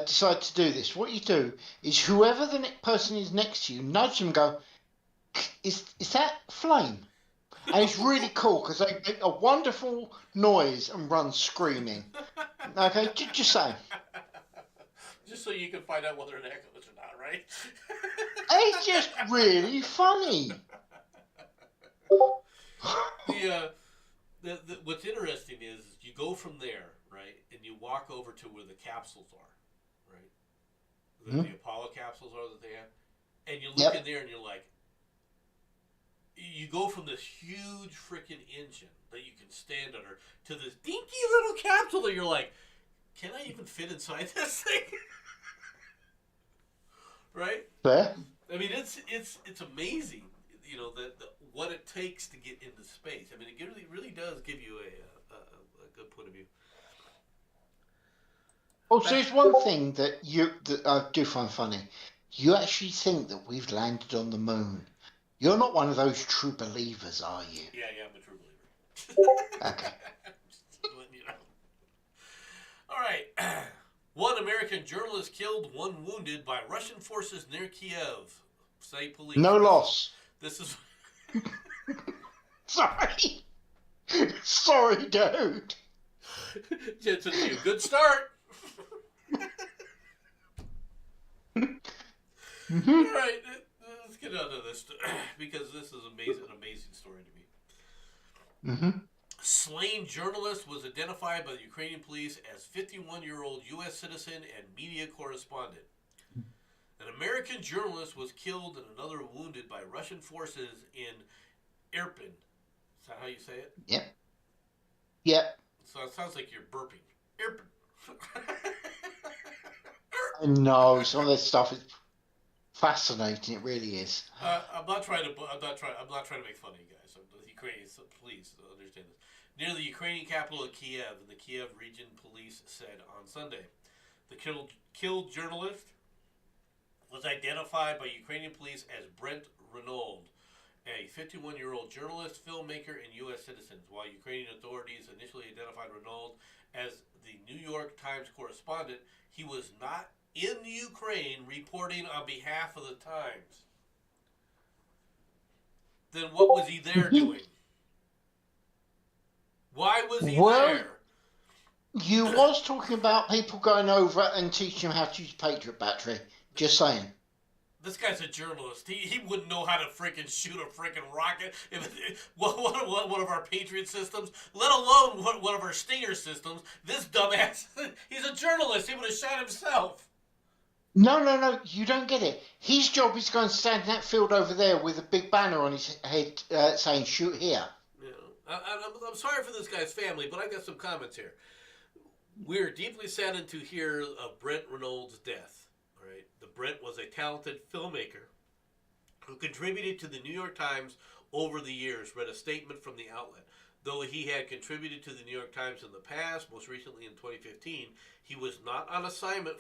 S2: decide to do this. What you do is whoever the person is next to you, nudge them. And go, is that flame? And it's really cool because they make a wonderful noise and run screaming. Okay, just saying.
S1: just so you can find out whether it echoes or not, right?
S2: It's just really funny.
S1: the, what's interesting is you go from there, right, and you walk over to where the capsules are, right? The Apollo capsules are that they have, and you look in
S2: Yep.
S1: there and you're like, you go from this huge freaking engine that you can stand under to this dinky little capsule that you're like, can I even fit inside this thing? Right?
S2: There.
S1: I mean, it's amazing, you know, what it takes to get into space. I mean, it really does give you a good point of view.
S2: Also, there's one thing that I do find funny. You actually think that we've landed on the moon. You're not one of those true believers, are you?
S1: Yeah, I'm a true believer.
S2: Okay.
S1: Just letting you know. All right. One American journalist killed, one wounded by Russian forces near Kiev. Say police.
S2: No loss.
S1: This is
S2: Sorry. Sorry, dude.
S1: it's a good start. All right, let's get out of this because this is an amazing story to me. Slain journalist was identified by the Ukrainian police as 51-year-old U.S. citizen and media correspondent. An American journalist was killed and another wounded by Russian forces in Irpin. Is that how you say it?
S2: Yep. Yep.
S1: So it sounds like you're burping. Irpin.
S2: I know some of this stuff is fascinating. It really is.
S1: I'm not trying to make fun of you guys. The Ukrainians, so please understand this. Near the Ukrainian capital of Kiev, the Kiev region police said on Sunday, the killed journalist was identified by Ukrainian police as Brent Renaud, a 51-year-old journalist, filmmaker, and U.S. citizen, while Ukrainian authorities initially identified Renaud as the New York Times correspondent. He was not in Ukraine reporting on behalf of the Times. Then what was he there doing? Why was he
S2: Well,
S1: there?
S2: you was talking about people going over and teaching them how to use Patriot battery. Just saying.
S1: This guy's a journalist. He wouldn't know how to freaking shoot a freaking rocket if one of our Patriot systems, let alone one of our Stinger systems. This dumbass, he's a journalist. He would have shot himself.
S2: No. You don't get it. His job is to go and stand in that field over there with a big banner on his head saying "Shoot here."
S1: You know, I'm sorry for this guy's family, but I got some comments here. We're deeply saddened to hear of Brent Renaud's death. All right, the Brent was a talented filmmaker who contributed to the New York Times over the years. Read a statement from the outlet. Though he had contributed to the New York Times in the past, most recently in 2015, he was not on assignment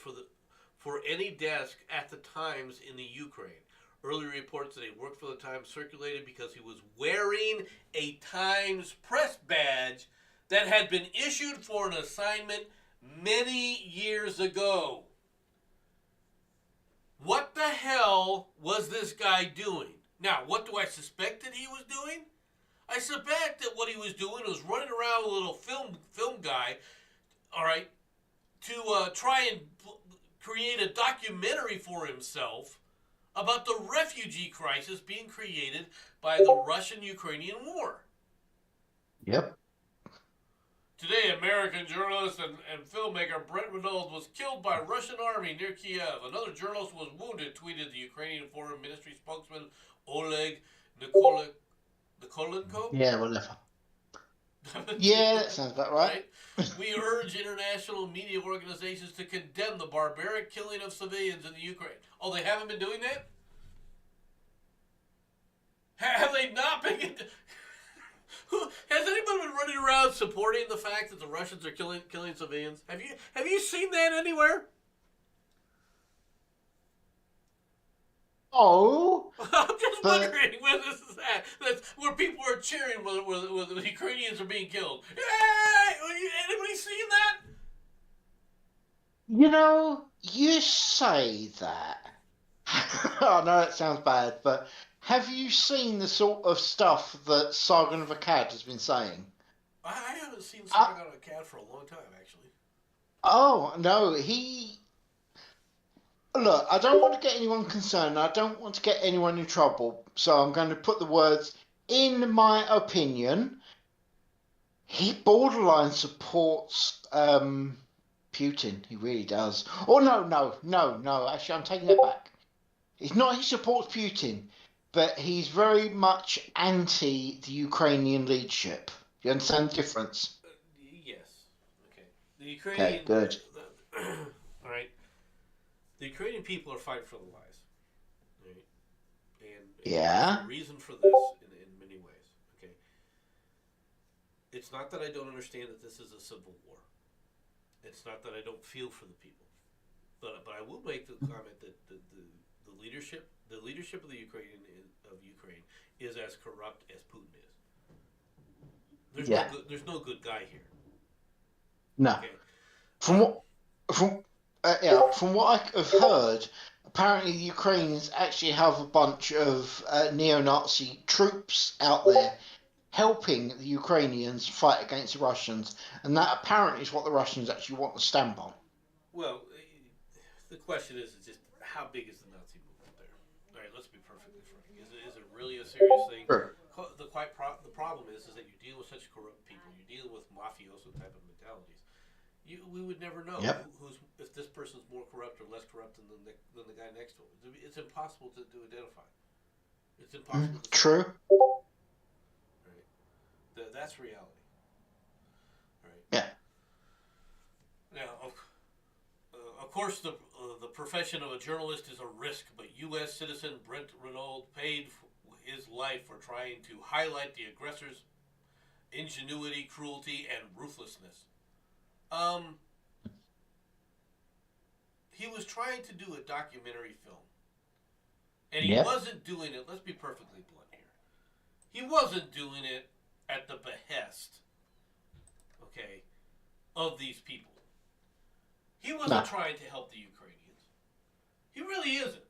S1: for any desk at the Times in the Ukraine. Early reports that he worked for the Times circulated because he was wearing a Times press badge that had been issued for an assignment many years ago. What the hell was this guy doing? Now, what do I suspect that he was doing? I suspect that what he was doing was running around with a little film guy, all right, to try and create a documentary for himself about the refugee crisis being created by the Russian-Ukrainian war.
S2: Yep.
S1: Today, American journalist and filmmaker Brent Renaud was killed by Russian army near Kiev. Another journalist was wounded, tweeted the Ukrainian Foreign Ministry spokesman Oleg Nikolenko.
S2: Yeah, whatever. Yeah, that sounds about right.
S1: We urge international media organizations to condemn the barbaric killing of civilians in the Ukraine. Oh, they haven't been doing that? Have they not been? Has anyone been running around supporting the fact that the Russians are killing civilians? Have you seen that anywhere?
S2: Oh,
S1: I'm just wondering where this is at. That's where people are cheering where the Ukrainians are being killed. Yay! Anybody seen that?
S2: You know, you say that. I know it sounds bad, but have you seen the sort of stuff that Sargon of Akkad has been saying?
S1: I haven't seen Sargon of Akkad for a long time, actually.
S2: Oh, no, Look, I don't want to get anyone concerned. I don't want to get anyone in trouble. So I'm going to put the words, in my opinion, he borderline supports Putin. He really does. Oh, no. Actually, I'm taking that back. It's not he supports Putin, but he's very much anti the Ukrainian leadership. You understand the difference?
S1: Yes. Okay. The Ukrainian...
S2: Okay, good.
S1: All right. The Ukrainian people are fighting for the lies, right? And
S2: Yeah.
S1: there's a reason for this in many ways. Okay, it's not that I don't understand that this is a civil war. It's not that I don't feel for the people, but I will make the comment that the leadership of the Ukraine is as corrupt as Putin is. There's no good guy here.
S2: No.
S1: Okay.
S2: From what I have heard, apparently the Ukrainians actually have a bunch of neo-Nazi troops out there helping the Ukrainians fight against the Russians, and that apparently is what the Russians actually want to stand on.
S1: Well, the question is just how big is the Nazi movement there? All right, let's be perfectly frank. Is it really a serious thing?
S2: Sure.
S1: The problem is that you're dealing with such corrupt people. You're dealing with mafioso type of mentalities. We would never know if this person's more corrupt or less corrupt than the guy next to him. It's impossible to identify. It's impossible.
S2: True.
S1: Right. That's reality. Right.
S2: Yeah.
S1: Now, of course, the profession of a journalist is a risk, but U.S. citizen Brent Renaud paid his life for trying to highlight the aggressor's ingenuity, cruelty, and ruthlessness. He was trying to do a documentary film. And he wasn't doing it, let's be perfectly blunt here. He wasn't doing it at the behest, okay, of these people. He wasn't trying to help the Ukrainians. He really isn't.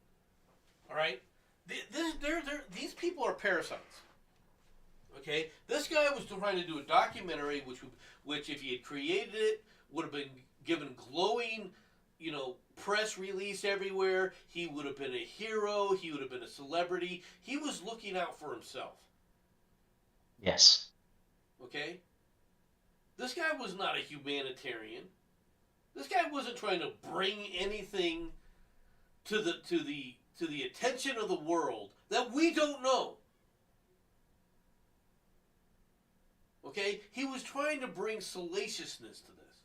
S1: All right? These people are parasites. Okay, this guy was trying to do a documentary, which if he had created it, would have been given glowing, press release everywhere. He would have been a hero. He would have been a celebrity. He was looking out for himself.
S2: Yes.
S1: Okay, this guy was not a humanitarian. This guy wasn't trying to bring anything to the attention of the world that we don't know. Okay? He was trying to bring salaciousness to this,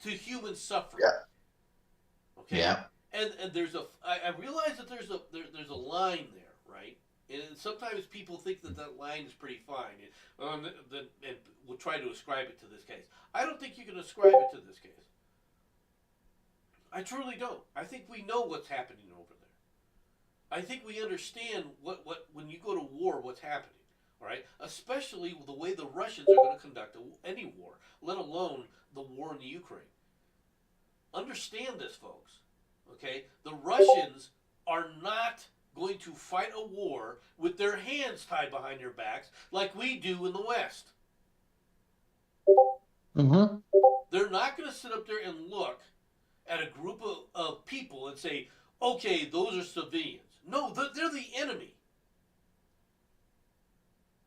S1: to human suffering.
S2: Yeah.
S1: Okay?
S2: Yeah.
S1: And I realize that there's a line there, right? And sometimes people think that line is pretty fine, and will try to ascribe it to this case. I don't think you can ascribe it to this case. I truly don't. I think we know what's happening over there. I think we understand what when you go to war, what's happening. All right, especially the way the Russians are going to conduct any war, let alone the war in the Ukraine. Understand this, folks. Okay, the Russians are not going to fight a war with their hands tied behind their backs like we do in the West.
S2: Mm-hmm.
S1: They're not going to sit up there and look at a group of people and say, okay, those are civilians. No, they're the enemy.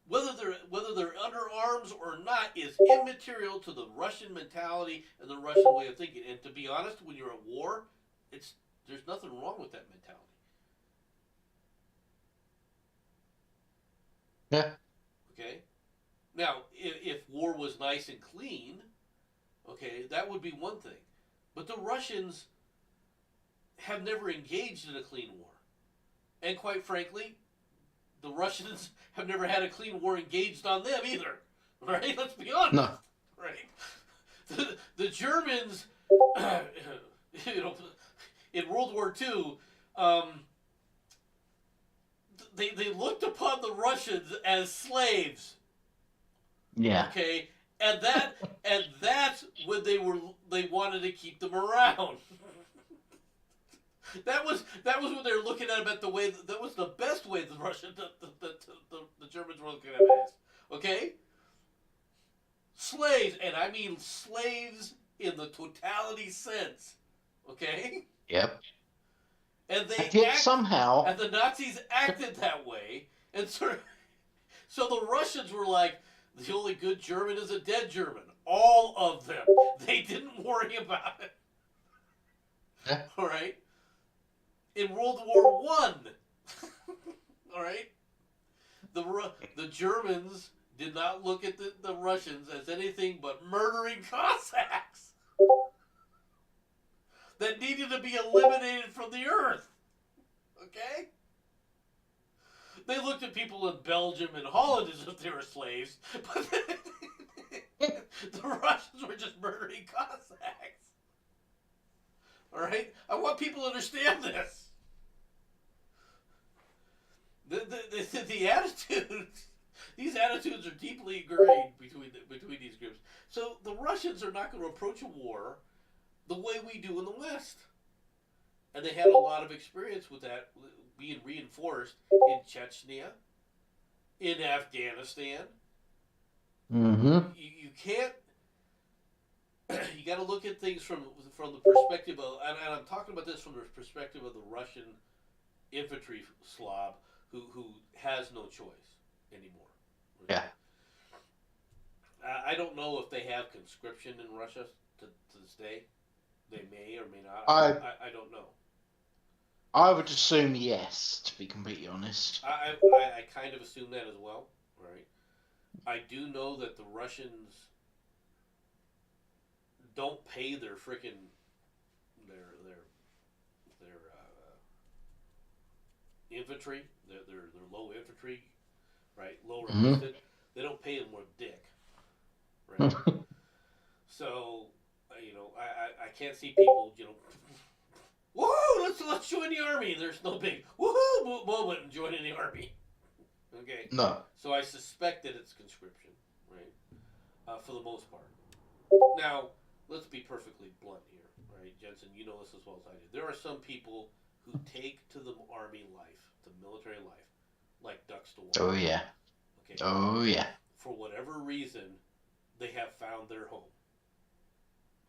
S1: Whether they're under arms or not is immaterial to the Russian mentality and the Russian way of thinking. And to be honest, when you're at war, there's nothing wrong with that mentality.
S2: Yeah.
S1: Okay? Now, if war was nice and clean, okay, that would be one thing. But the Russians have never engaged in a clean war. And quite frankly, the Russians have never had a clean war engaged on them either. Right? Let's be honest.
S2: No.
S1: Right? The Germans, in World War II, they looked upon the Russians as slaves.
S2: Yeah.
S1: Okay, and that's when they wanted to keep them around. That was when they were looking at them at the way that was the best way the Germans were looking at it. Okay, slaves, and I mean slaves in the totality sense. Okay,
S2: Yep.
S1: and
S2: Somehow.
S1: and the Nazis acted that way, and so the Russians were like, the only good German is a dead German. All of them. They didn't worry about it.
S2: Yeah.
S1: All right. In World War One, all right, the Germans did not look at the Russians as anything but murdering Cossacks that needed to be eliminated from the earth. Okay? They looked at people in Belgium and Holland as if they were slaves, but the Russians were just murdering Cossacks. All right? I want people to understand this. The attitudes, these attitudes are deeply ingrained between these groups. So the Russians are not going to approach a war the way we do in the West. And they had a lot of experience with that being reinforced in Chechnya, in Afghanistan.
S2: Mm-hmm.
S1: You can't. You got to look at things from the perspective of, and I'm talking about this from the perspective of the Russian infantry slob who has no choice anymore.
S2: Yeah.
S1: I don't know if they have conscription in Russia to this day. They may or may not. I don't know.
S2: I would assume yes, to be completely honest.
S1: I kind of assume that as well, right? I do know that the Russians don't pay their freaking their infantry, their low infantry, right? Lower enlisted. They don't pay them worth dick, right? So, I can't see people, woohoo! Let's join the army. There's no big woohoo moment in joining the army. Okay.
S2: No.
S1: So I suspect that it's conscription, right? For the most part. Now, let's be perfectly blunt here, right, Jensen? You know this as well as I do. There are some people who take to the army life, to military life, like ducks to water.
S2: Oh yeah.
S1: Okay.
S2: Oh yeah.
S1: For whatever reason, they have found their home.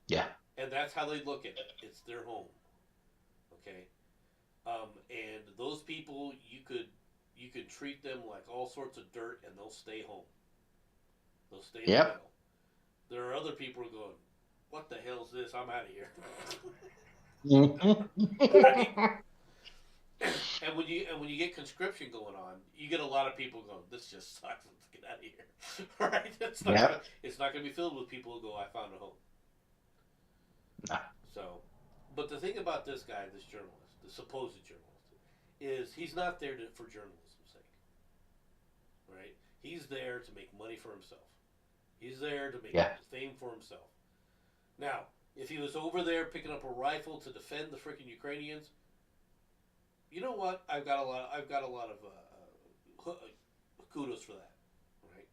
S2: Yeah.
S1: And that's how they look at it. It's their home. Okay. And those people, you could treat them like all sorts of dirt, and they'll stay home. They'll stay in the middle. There are other people who are going, what the hell is this? I'm out of here. Right? And when you get conscription going on, you get a lot of people going, this just sucks. Let's get out of here. Right? It's not going to be filled with people who go, I found a home.
S2: Nah.
S1: So, but the thing about this guy, this journalist, the supposed journalist, is he's not there for journalism's sake. Right? He's there to make money for himself. He's there to make fame for himself. Now, if he was over there picking up a rifle to defend the freaking Ukrainians, you know what? I've got a lot of kudos for that, right?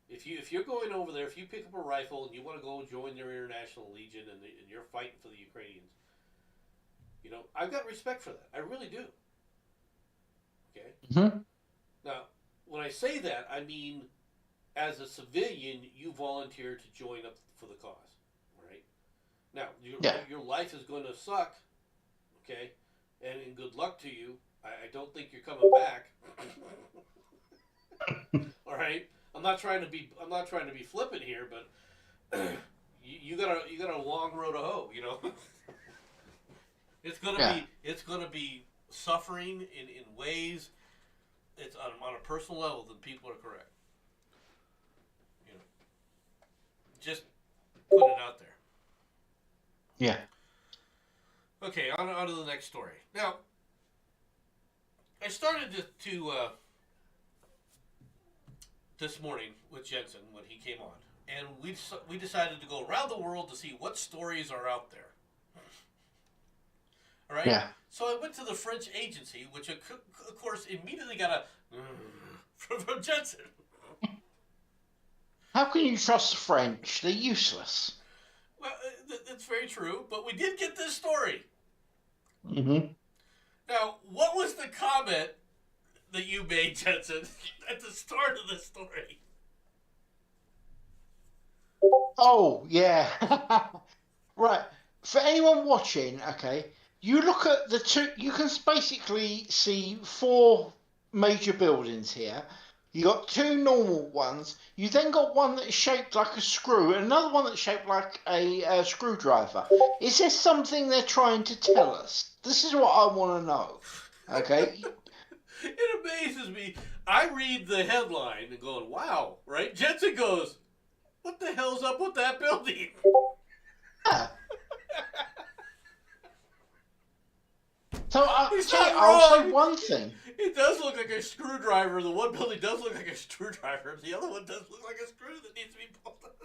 S1: If you're going over there, if you pick up a rifle and you want to go join their international legion and you're fighting for the Ukrainians, I've got respect for that. I really do. Okay.
S2: Mm-hmm.
S1: Now, when I say that, I mean, as a civilian, you volunteer to join up for the cause, right? Now, your life is going to suck, okay? And good luck to you. I don't think you're coming back. All right. I'm not trying to be flippant here, but you got a long road to hoe. It's gonna be suffering in ways. It's on a personal level. Then people are correct. Just put it out there.
S2: Yeah.
S1: Okay, on to the next story. Now, I started to this morning with Jensen when he came on, and we decided to go around the world to see what stories are out there. All right.
S2: Yeah.
S1: So I went to the French agency, which of course immediately got a from Jensen.
S2: How can you trust the French? They're useless.
S1: Well, that's very true, but we did get this story.
S2: Mm-hmm.
S1: Now, what was the comment that you made, Jensen, at the start of the story?
S2: Oh, yeah. Right. For anyone watching, okay, you look at the two, you can basically see 4 major buildings here. You got 2 normal ones. You then got one that's shaped like a screw, and another one that's shaped like a screwdriver. Is there something they're trying to tell us? This is what I want to know. Okay.
S1: It amazes me. I read the headline and going, "Wow!" Right? Jensen goes, "What the hell's up with that building?"
S2: Yeah. So I'll say one thing.
S1: It does look like a screwdriver. The one building does look like a screwdriver. The other one does look like a screw that needs to be pulled out.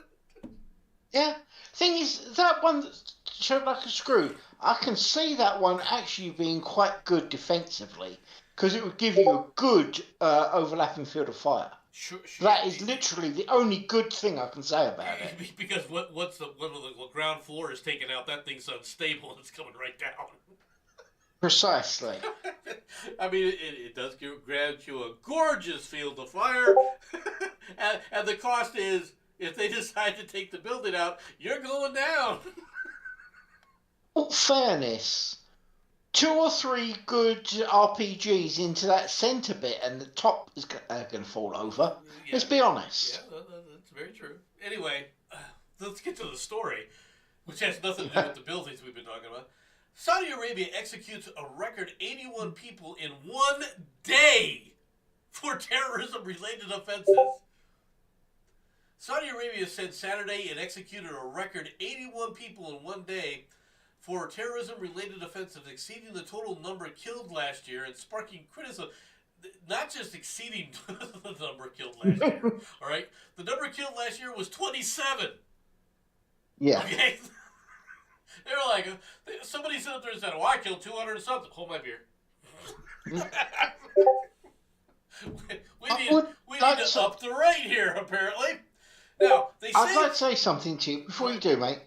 S2: Yeah. Thing is, that one that's shaped like a screw, I can see that one actually being quite good defensively, because it would give you a good overlapping field of fire.
S1: Sure.
S2: That is literally the only good thing I can say about it.
S1: Because once the ground floor is taken out, that thing's unstable and it's coming right down.
S2: Precisely.
S1: I mean, it does grant you a gorgeous field of fire, and the cost is, if they decide to take the building out, you're going down.
S2: In fairness, 2 or 3 good RPGs into that centre bit, and the top is going to fall over. Yeah. Let's be honest.
S1: Yeah, that's very true. Anyway, let's get to the story, which has nothing to do with the buildings we've been talking about. Saudi Arabia executes a record 81 people in one day for terrorism-related offenses. Saudi Arabia said Saturday it executed a record 81 people in one day for terrorism-related offenses, exceeding the total number killed last year and sparking criticism. Not just exceeding the number killed last year, all right? The number killed last year was 27.
S2: Yeah.
S1: Okay? They were like, somebody said up there and said, "Oh, I killed 200 and something." Hold my beer. we need to up the rate here, apparently. Now, they say...
S2: I'd like to say something to you before you do, mate.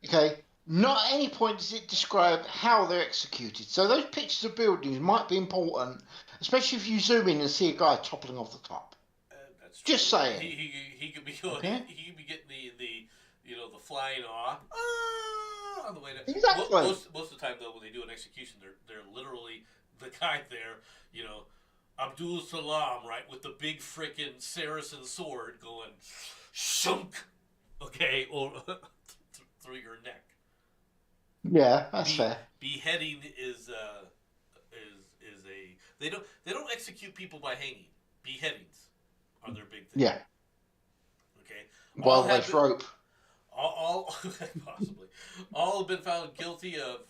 S2: Okay? Not at any point does it describe how they're executed. So those pictures of buildings might be important, especially if you zoom in and see a guy toppling off the top.
S1: That's true.
S2: Just saying.
S1: He could be going,
S2: okay.
S1: he could be getting the flying awe on the way to...
S2: Exactly.
S1: Most of the time, though, when they do an execution, they're literally the guy there, Abdul Salam, right, with the big frickin' Saracen sword going shunk, okay, or through your neck.
S2: Yeah, that's fair.
S1: Beheading is a they don't execute people by hanging. Beheadings are their big thing.
S2: Yeah.
S1: Okay.
S2: Wildlife rope.
S1: All possibly. All have been found guilty of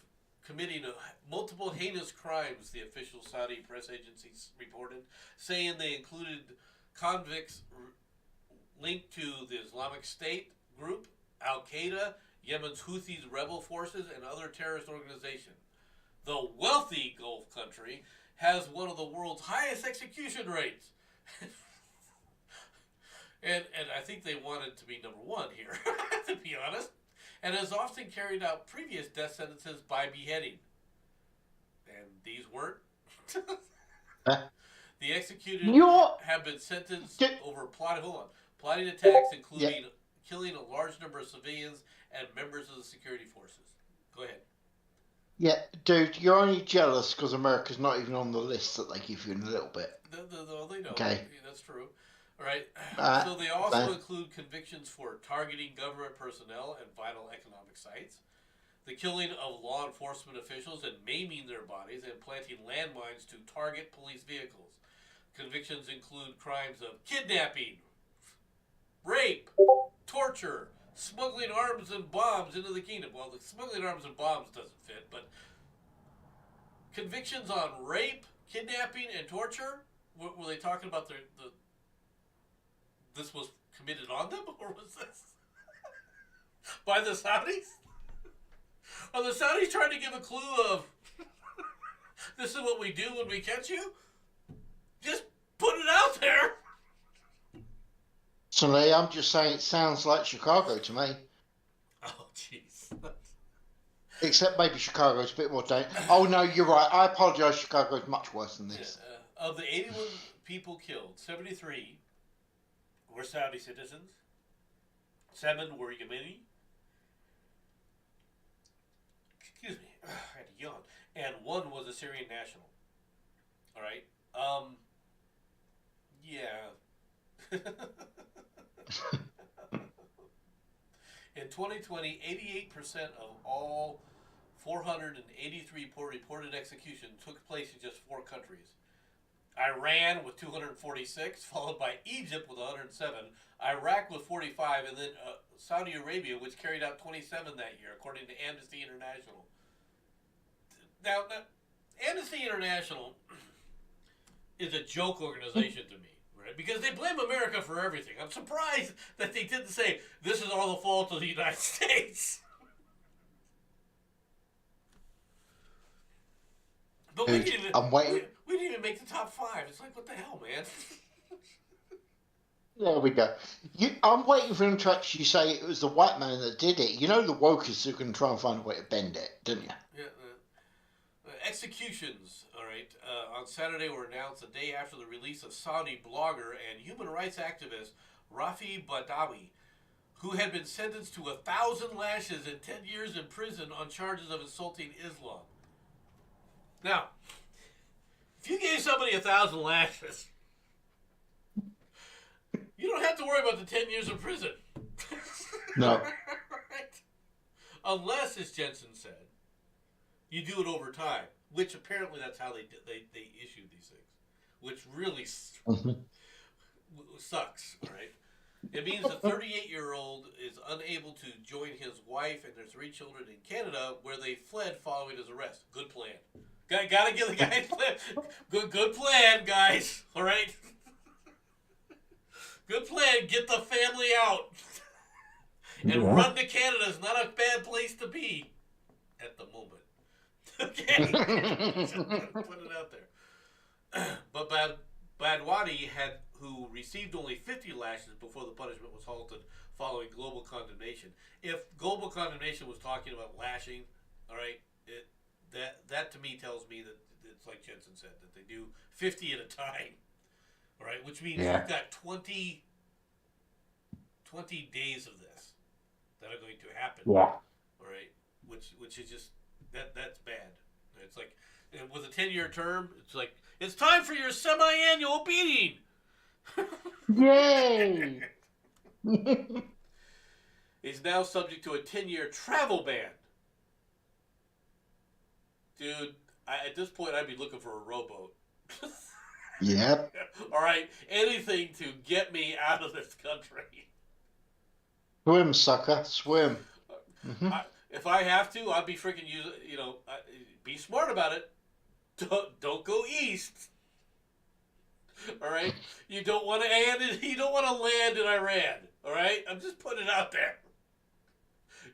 S1: committing multiple heinous crimes, the official Saudi press agencies reported, saying they included convicts linked to the Islamic State group, Al-Qaeda, Yemen's Houthis rebel forces, and other terrorist organizations. The wealthy Gulf country has one of the world's highest execution rates. and I think they wanted to be number one here, to be honest. And has often carried out previous death sentences by beheading. And these weren't. The executed
S2: You're.
S1: have been sentenced
S2: Di-
S1: over plotting attacks, including
S2: Yeah.
S1: killing a large number of civilians and members of the security forces. Go ahead.
S2: Yeah, dude, you're only jealous because America's not even on the list that they give you in a little bit.
S1: They know.
S2: Okay.
S1: Yeah, that's true. All right.
S2: Uh,
S1: So they also
S2: uh,
S1: include convictions for targeting government personnel and vital economic sites, the killing of law enforcement officials and maiming their bodies, and planting landmines to target police vehicles. Convictions include crimes of kidnapping, rape, torture, smuggling arms and bombs into the kingdom. Well, the smuggling arms and bombs doesn't fit, but convictions on rape, kidnapping, and torture. Were they talking about the this was committed on them, or was this by the Saudis? Are the Saudis trying to give a clue of this is what we do when we catch you? Just put it out there.
S2: so, Lee, I'm just saying it sounds like Chicago to me.
S1: Oh, jeez.
S2: Except maybe Chicago's a bit more dangerous. Oh, no, you're right. I apologise. Chicago's much worse than this.
S1: Of the 81 people killed, 73 were Saudi citizens, 7 were Yemeni. Excuse me, I had to yawn. And 1 was a Syrian national. All right. Yeah. In 2020, 88% of all 483 reported executions took place in just 4 countries. Iran with 246, followed by Egypt with 107, Iraq with 45, and then Saudi Arabia, which carried out 27 that year, according to Amnesty International. Now Amnesty International is a joke organization to me, right? Because they blame America for everything. I'm surprised that they didn't say, this is all the fault of the United States. But
S2: Dude, I'm waiting.
S1: we didn't even make the top 5. It's like, what the hell, man?
S2: There we go. I'm waiting for him to actually say it was the white man that did it. You know the wokers are going to try and find a way to bend it, don't you?
S1: Yeah. Executions, all right, on Saturday were announced the day after the release of Saudi blogger and human rights activist Rafi Badawi, who had been sentenced to 1,000 lashes and 10 years in prison on charges of insulting Islam. Now, if you gave somebody 1,000 lashes, you don't have to worry about the 10 years in prison.
S2: No.
S1: Right? Unless, as Jensen said, you do it over time, which apparently that's how they issued these things, which really sucks, right? It means the 38-year-old is unable to join his wife and their 3 children in Canada, where they fled following his arrest. Good plan. Gotta give the guy a plan. Good plan, guys. All right? Good plan. Get the family out. And run to Canada is not a bad place to be at the moment. Okay? Put it out there. But Badwadi who received only 50 lashes before the punishment was halted following global condemnation. If global condemnation was talking about lashing, all right, that to me tells me that it's like Jensen said, that they do 50 at a time, all right, which means you've got 20 days of this that are going to happen.
S2: Yeah.
S1: All right, which is just that's bad. It's like with a 10-year term, it's like it's time for your semi-annual beating.
S2: Yay!
S1: He's now subject to a 10-year travel ban. Dude, at this point, I'd be looking for a rowboat.
S2: Yep.
S1: All right, anything to get me out of this country.
S2: Swim, sucker, swim.
S1: If I have to, I'd be freaking be smart about it. Don't go east. All right, you don't want to land in Iran. All right, I'm just putting it out there.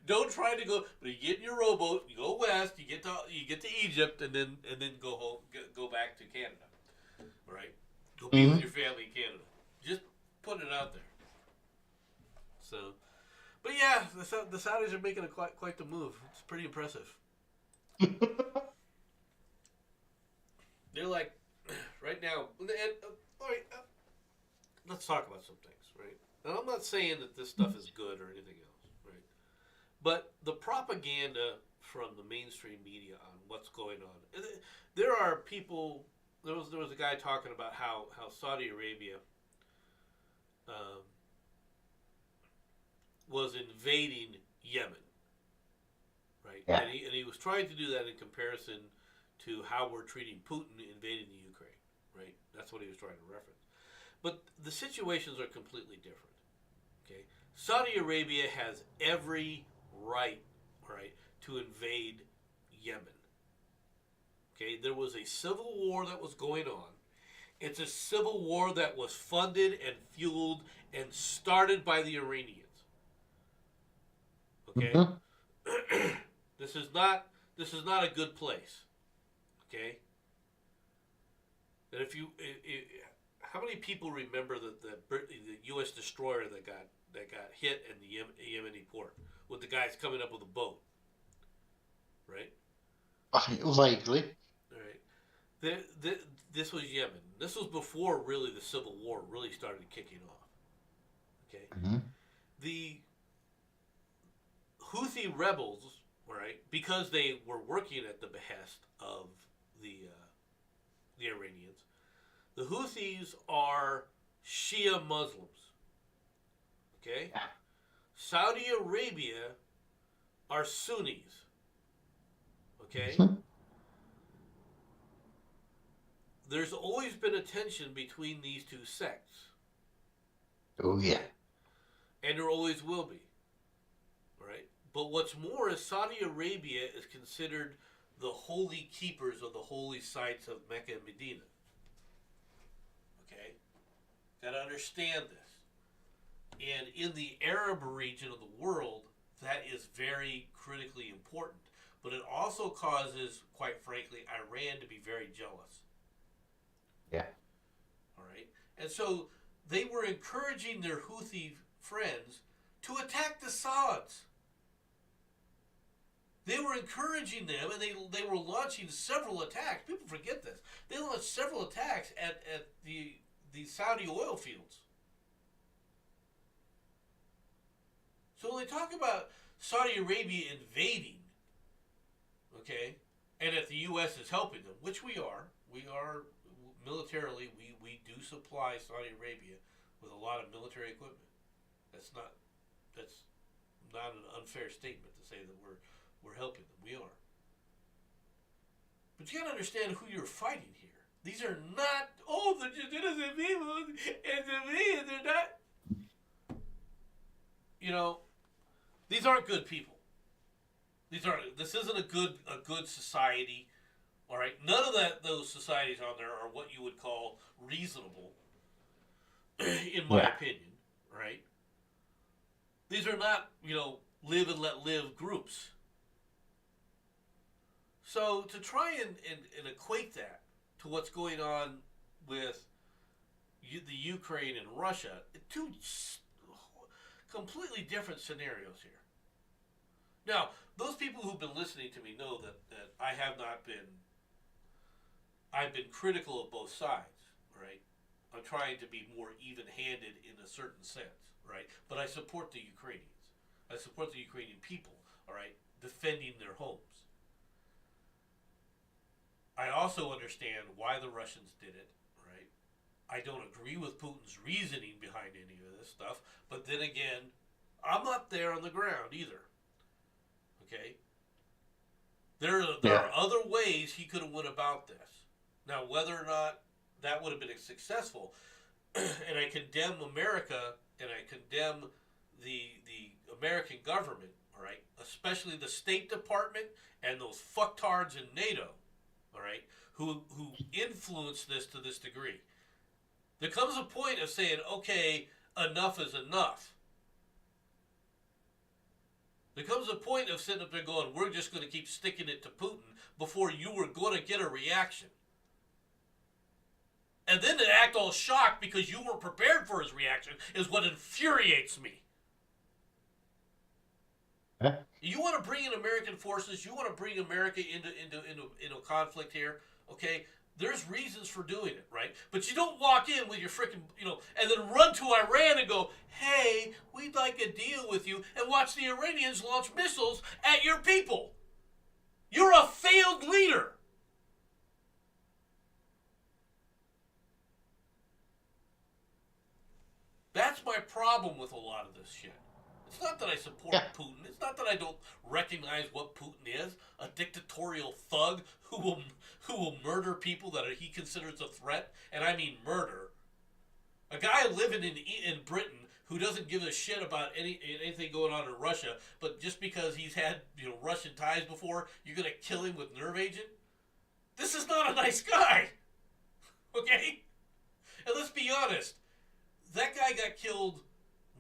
S1: Don't try to go. But you get in your rowboat, you go west, you get to Egypt, and then go home, go back to Canada. All right, go be with your family in Canada. Just put it out there. So, but yeah, the Saudis are making quite the move. It's pretty impressive. They're like, right now, and, all right, let's talk about some things, right? And I'm not saying that this stuff is good or anything else, right? But the propaganda from the mainstream media on what's going on, there are people. There was a guy talking about how Saudi Arabia was invading Yemen, right?
S2: Yeah.
S1: And he was trying to do that in comparison to how we're treating Putin invading the Ukraine, right? That's what he was trying to reference. But the situations are completely different. Okay, Saudi Arabia has every right to invade Yemen. Okay, there was a civil war that was going on. It's a civil war that was funded and fueled and started by the Iranians. Okay, this is not a good place. Okay, and if you, how many people remember the U.S. destroyer that got hit in the Yemeni port with the guys coming up with a boat, right?
S2: Vaguely.
S1: All right. This was Yemen. This was before really the civil war really started kicking off. Okay, the Houthi rebels, right, because they were working at the behest of the Iranians. The Houthis are Shia Muslims. Okay, Saudi Arabia are Sunnis. Okay. There's always been a tension between these two sects.
S2: Oh yeah.
S1: And there always will be. Right? But what's more is Saudi Arabia is considered the holy keepers of the holy sites of Mecca and Medina. Okay? Gotta understand this. And in the Arab region of the world, that is very critically important. But it also causes, quite frankly, Iran to be very jealous.
S2: Yeah.
S1: All right. And so they were encouraging their Houthi friends to attack the Sauds. They were encouraging them, and they were launching several attacks. People forget this. They launched several attacks at the Saudi oil fields. So when they talk about Saudi Arabia invading, okay, and if the U.S. is helping them, which we are militarily, we do supply Saudi Arabia with a lot of military equipment. That's not an unfair statement to say that we're helping them. We are. But you gotta understand who you're fighting here. These are not they're just innocent people, and to me they're not. You know, these aren't good people. This isn't a good society. All right, none of those societies on there are what you would call reasonable, in my opinion. Right? These are not live and let live groups. So to try and equate that to what's going on with the Ukraine and Russia, two completely different scenarios here. Now, those people who've been listening to me know that I have not been. I've been critical of both sides, right? I'm trying to be more even-handed in a certain sense, right? But I support the Ukrainians. I support the Ukrainian people, all right, defending their homes. I also understand why the Russians did it, right? I don't agree with Putin's reasoning behind any of this stuff, but then again, I'm not there on the ground either. Okay? There are other ways he could have went about this. Now, whether or not that would have been successful, and I condemn America, and I condemn the American government, all right, especially the State Department and those fucktards in NATO, all right, who influenced this to this degree. There comes a point of saying, okay, enough is enough. There comes a point of sitting up there going, we're just going to keep sticking it to Putin before you were going to get a reaction. And then to act all shocked because you weren't prepared for his reaction is what infuriates me.
S2: Huh?
S1: You want to bring in American forces, you want to bring America into conflict here, okay? There's reasons for doing it, right? But you don't walk in with your freaking, and then run to Iran and go, hey, we'd like a deal with you, and watch the Iranians launch missiles at your people. You're a failed leader. That's my problem with a lot of this shit. It's not that I support Putin. It's not that I don't recognize what Putin is, a dictatorial thug who will murder people that he considers a threat, and I mean murder. A guy living in Britain who doesn't give a shit about anything going on in Russia, but just because he's had Russian ties before, you're gonna kill him with nerve agent? This is not a nice guy. Okay? And let's be honest. That guy got killed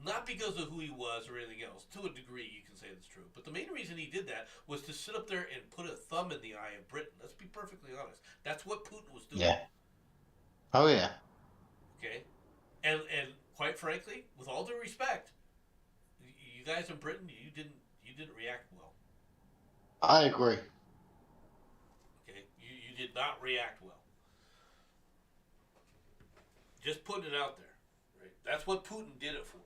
S1: not because of who he was or anything else. To a degree, you can say that's true. But the main reason he did that was to sit up there and put a thumb in the eye of Britain. Let's be perfectly honest. That's what Putin was doing.
S2: Yeah. Oh, yeah.
S1: Okay? And quite frankly, with all due respect, you guys in Britain, you didn't react well.
S2: I agree.
S1: Okay? You did not react well. Just putting it out there. Right? That's what Putin did it for.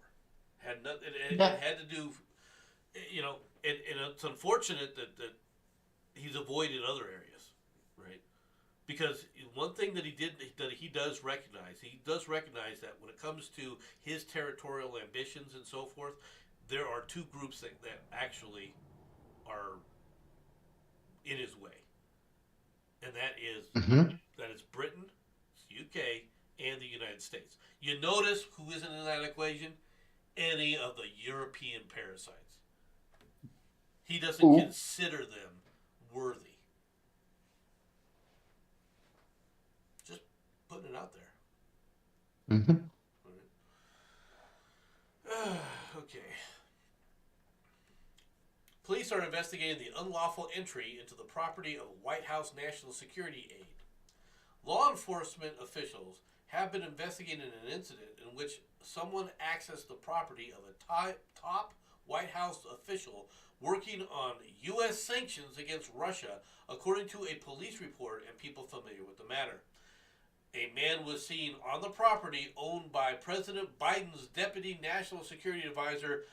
S1: Had nothing. It had to do, and it's unfortunate that he's avoided other areas, right? Because one thing that he does recognize that when it comes to his territorial ambitions and so forth, there are two groups that actually are in his way, and that is Britain, UK, and the United States. You notice who isn't in that equation? Any of the European parasites. He doesn't consider them worthy. Just putting it out there.
S2: Mm-hmm.
S1: Okay. Police are investigating the unlawful entry into the property of a White House national security aide. Law enforcement officials have been investigating an incident in which someone accessed the property of a top White House official working on U.S. sanctions against Russia, according to a police report and people familiar with the matter. A man was seen on the property owned by President Biden's Deputy National Security Advisor,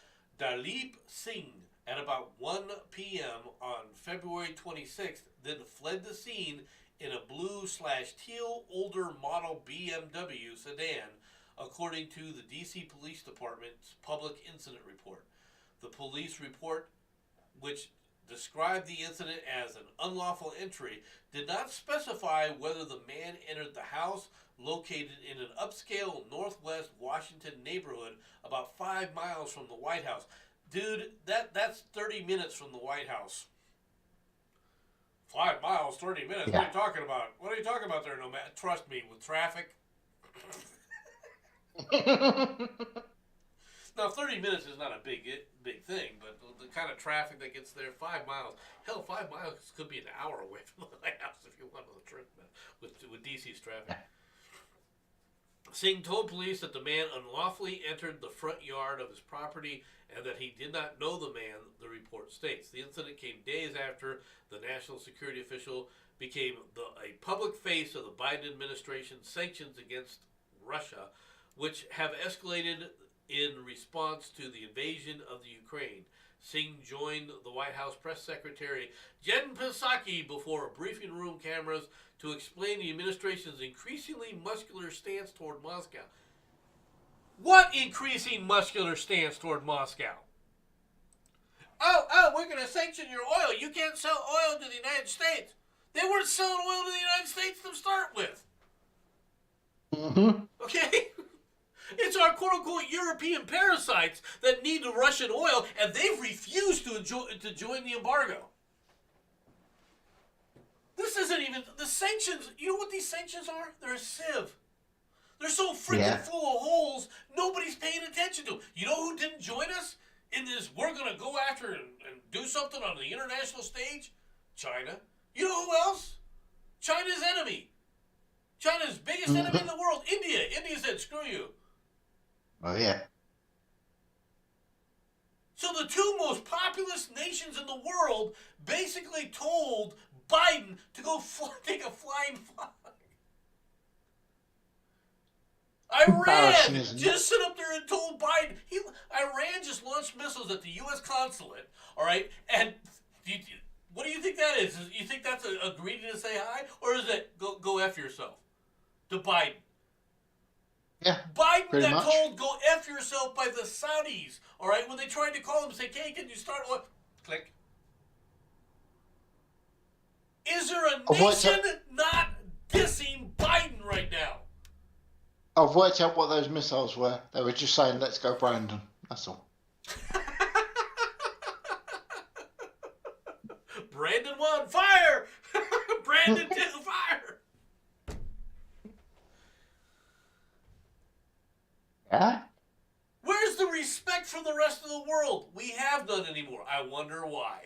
S1: Dalip Singh, at about 1 p.m. on February 26th, then fled the scene in a blue/teal older model BMW sedan, according to the D.C. Police Department's public incident report. The police report, which described the incident as an unlawful entry, did not specify whether the man entered the house located in an upscale northwest Washington neighborhood about 5 miles from the White House. Dude, that's 30 minutes from the White House. 5 miles, 30 minutes.
S2: Yeah.
S1: What are you talking about? What are you talking about there? No man, trust me, with traffic. Now, 30 minutes is not a big thing, but the kind of traffic that gets there, 5 miles. Hell, 5 miles could be an hour away from the White House if you wanted to trip, man, with DC's traffic. Singh told police that the man unlawfully entered the front yard of his property and that he did not know the man, the report states. The incident came days after the national security official became a public face of the Biden administration's sanctions against Russia, which have escalated in response to the invasion of the Ukraine. Singh joined the White House press secretary Jen Psaki before briefing room cameras to explain the administration's increasingly muscular stance toward Moscow. What increasing muscular stance toward Moscow? Oh, we're going to sanction your oil. You can't sell oil to the United States. They weren't selling oil to the United States to start with.
S2: Mm-hmm.
S1: Okay? It's our quote-unquote European parasites that need the Russian oil, and they've refused to join the embargo. This isn't even... The sanctions... You know what these sanctions are? They're a sieve. They're so freaking full of holes, nobody's paying attention to them. You know who didn't join us in this we're going to go after and something on the international stage? China. You know who else? China's enemy. China's biggest enemy in the world, India. India said, screw you.
S2: Oh, yeah.
S1: So the two most populous nations in the world basically told Biden to go take a flying flag.
S2: Embarrassing,
S1: Iran
S2: isn't it?
S1: just sit up there and told Biden. Iran just launched missiles at the U.S. consulate, all right? And what do you think that is? You think that's a greeting to say hi? Or is it go F yourself to Biden?
S2: Yeah,
S1: Biden
S2: pretty
S1: got
S2: much.
S1: told go F yourself by the Saudis, all right? When they tried to call him and say, hey, can you start? Click. Is there a nation not dissing Biden right now?
S2: I've worked out what those missiles were. They were just saying, let's go, Brandon. That's all.
S1: Brandon 1, fire! Brandon 2, fire!
S2: Yeah?
S1: Where's the respect for the rest of the world? We have none anymore. I wonder why.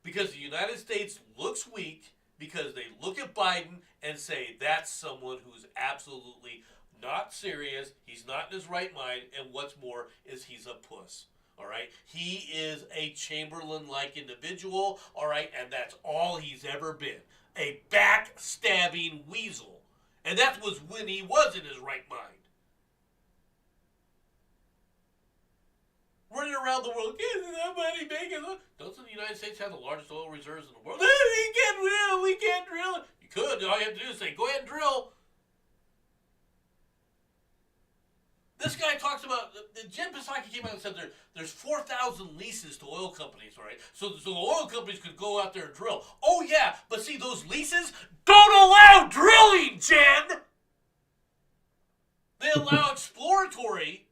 S1: Because the United States looks weak, because they look at Biden and say, that's someone who's absolutely not serious, he's not in his right mind, and what's more is he's a puss. All right? He is a Chamberlain-like individual, all right? And that's all he's ever been. A backstabbing weasel. And that was when he was in his right mind. Running around the world, isn't that money making? Doesn't the United States have the largest oil reserves in the world? We can't drill. You could. All you have to do is say, go ahead and drill. This guy talks about, Jen Psaki came out and said there's 4,000 leases to oil companies, all right? So the oil companies could go out there and drill. Oh, yeah, but see, those leases don't allow drilling, Jen! They allow exploratory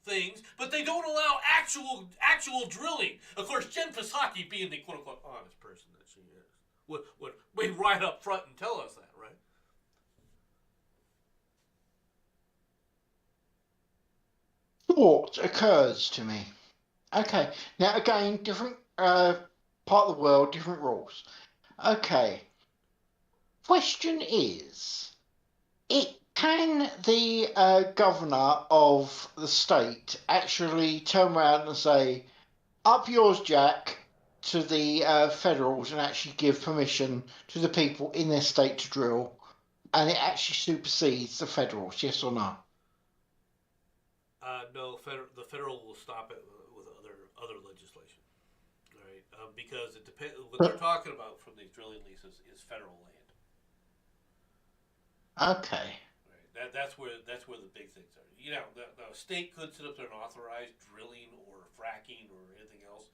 S1: things, but they don't allow actual drilling. Of course, Jen Psaki, being the quote-unquote honest person that she is, would right up front and tell us that, right?
S2: Thought occurs to me. Okay, now again, different part of the world, different rules. Okay, question is, can the governor of the state actually turn around and say, up yours, Jack, to the federals and actually give permission to the people in their state to drill, and it actually supersedes the federals, yes or no?
S1: No, the federal will stop it with other legislation. All right, because it depends. What they're talking about from these drilling leases is federal land.
S2: Okay.
S1: Right, that's where the big things are. You know, the state could sit up there and authorize drilling or fracking or anything else.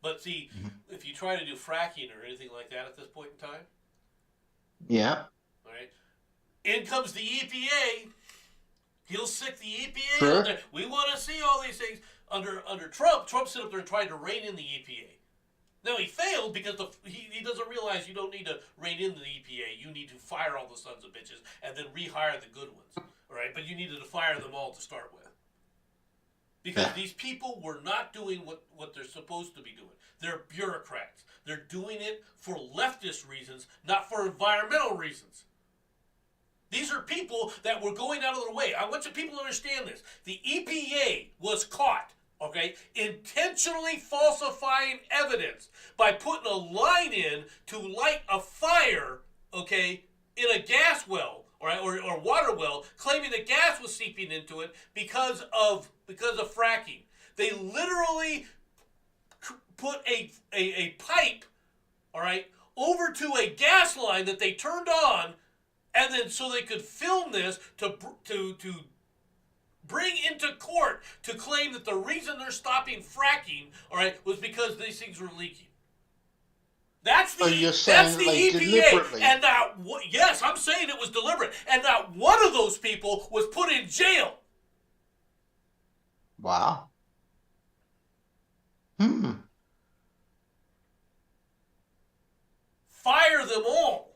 S1: But see, if you try to do fracking or anything like that at this point in time,
S2: Yeah.
S1: all right, in comes the EPA. He'll sick the EPA
S2: Sure.
S1: out there. We want to see all these things. Under Trump. Trump sit up there and tried to rein in the EPA. Now, he failed because he doesn't realize you don't need to rein in the EPA. You need to fire all the sons of bitches and then rehire the good ones. All right? But you needed to fire them all to start with. Because these people were not doing what they're supposed to be doing. They're bureaucrats. They're doing it for leftist reasons, not for environmental reasons. These are people that were going out of their way. I want you people to understand this. The EPA was caught, okay, intentionally falsifying evidence by putting a line in to light a fire, okay, in a gas well or water well, claiming that gas was seeping into it because of fracking. They literally put a pipe, all right, over to a gas line that they turned on. And then so they could film this to bring into court to claim that the reason they're stopping fracking, all right, was because these things were leaking. That's the EPA.
S2: Deliberately.
S1: And yes, I'm saying it was deliberate. And not one of those people was put in jail.
S2: Wow.
S1: Fire them all.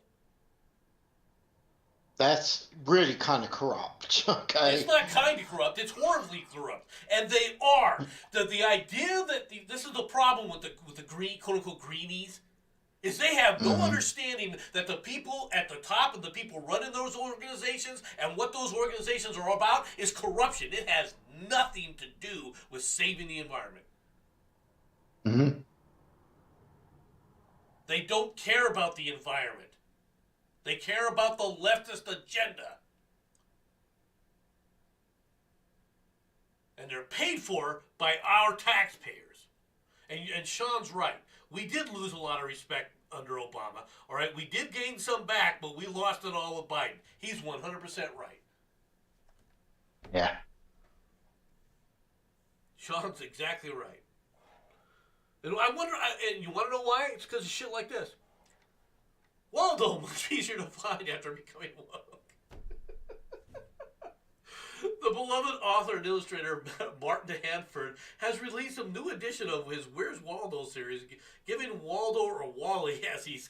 S2: That's really kind of corrupt. Okay.
S1: It's not kind of corrupt. It's horribly corrupt, and they are. The idea that this is the problem with the green, quote unquote, greenies, is they have no
S2: Mm-hmm.
S1: understanding that the people at the top and the people running those organizations and what those organizations are about is corruption. It has nothing to do with saving the environment.
S2: Mm-hmm.
S1: They don't care about the environment. They care about the leftist agenda. And they're paid for by our taxpayers. And Sean's right. We did lose a lot of respect under Obama. All right, we did gain some back, but we lost it all with Biden. He's 100% right.
S2: Yeah.
S1: Sean's exactly right. And I wonder, and you want to know why? It's because of shit like this. Waldo much easier to find after becoming woke. The beloved author and illustrator Martin Handford has released a new edition of his Where's Waldo series, giving Waldo, or Wally as he's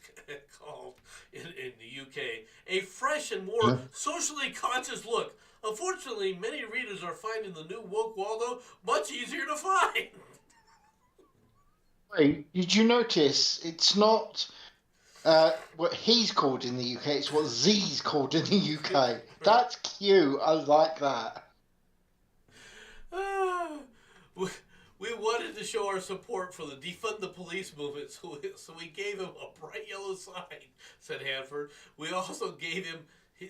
S1: called in the UK, a fresh and more socially conscious look. Unfortunately, many readers are finding the new woke Waldo much easier to find.
S2: Wait, did you notice it's not what he's called in the UK, it's what Z's called in the UK. That's cute. I like that.
S1: We wanted to show our support for the defund the police movement, so we gave him a bright yellow sign, said Hanford. We also gave him a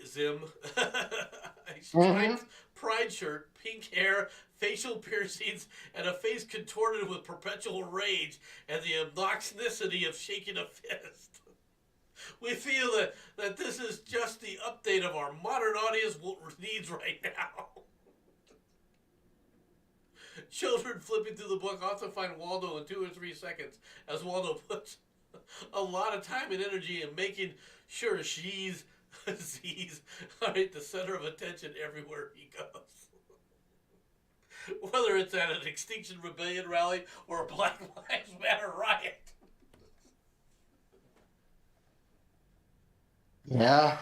S1: striped pride shirt, pink hair, facial piercings, and a face contorted with perpetual rage and the obnoxiousness of shaking a fist. We feel that this is just the update of our modern audience needs right now. Children flipping through the book often find Waldo in 2 or 3 seconds, as Waldo puts a lot of time and energy in making sure Z's the center of attention everywhere he goes. Whether it's at an Extinction Rebellion rally or a Black Lives Matter riot.
S2: Yeah.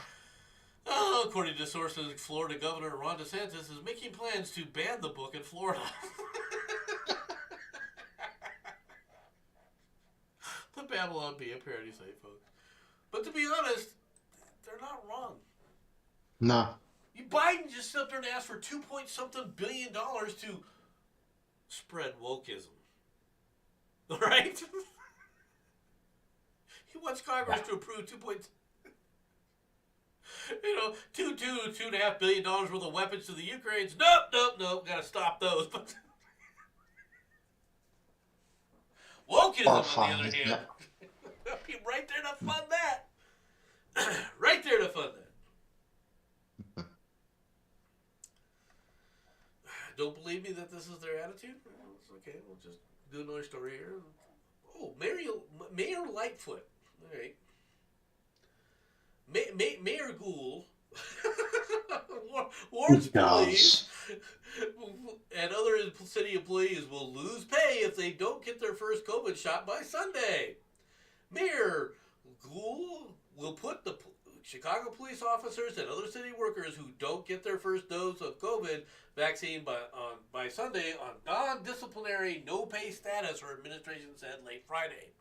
S1: According to sources, Florida Governor Ron DeSantis is making plans to ban the book in Florida. The Babylon Bee, a parody site, folks. But to be honest, they're not wrong.
S2: No.
S1: Biden just stood up there and asked for $2 billion to spread wokeism. All right? He wants Congress to approve $2.5 billion worth of weapons to the Ukrainians. Nope. Gotta stop those. But wokeism, on the other hand, be right there to fund that. Right there to fund that. Don't believe me that this is their attitude? It's okay, we'll just do another story here. Oh, Mayor Lightfoot. All right. Mayor Gould, Warren's police, and other city employees will lose pay if they don't get their first COVID shot by Sunday. Mayor Gould will put the Chicago police officers and other city workers who don't get their first dose of COVID vaccine by Sunday on non-disciplinary, no-pay status, her administration said late Friday.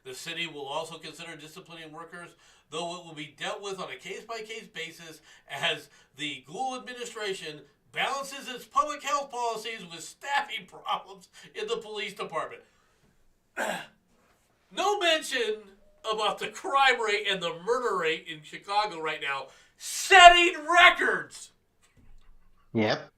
S1: The city will also consider disciplining workers, though it will be dealt with on a case-by-case basis as the Gould administration balances its public health policies with staffing problems in the police department. No mention about the crime rate and the murder rate in Chicago right now, setting records.
S2: Yep.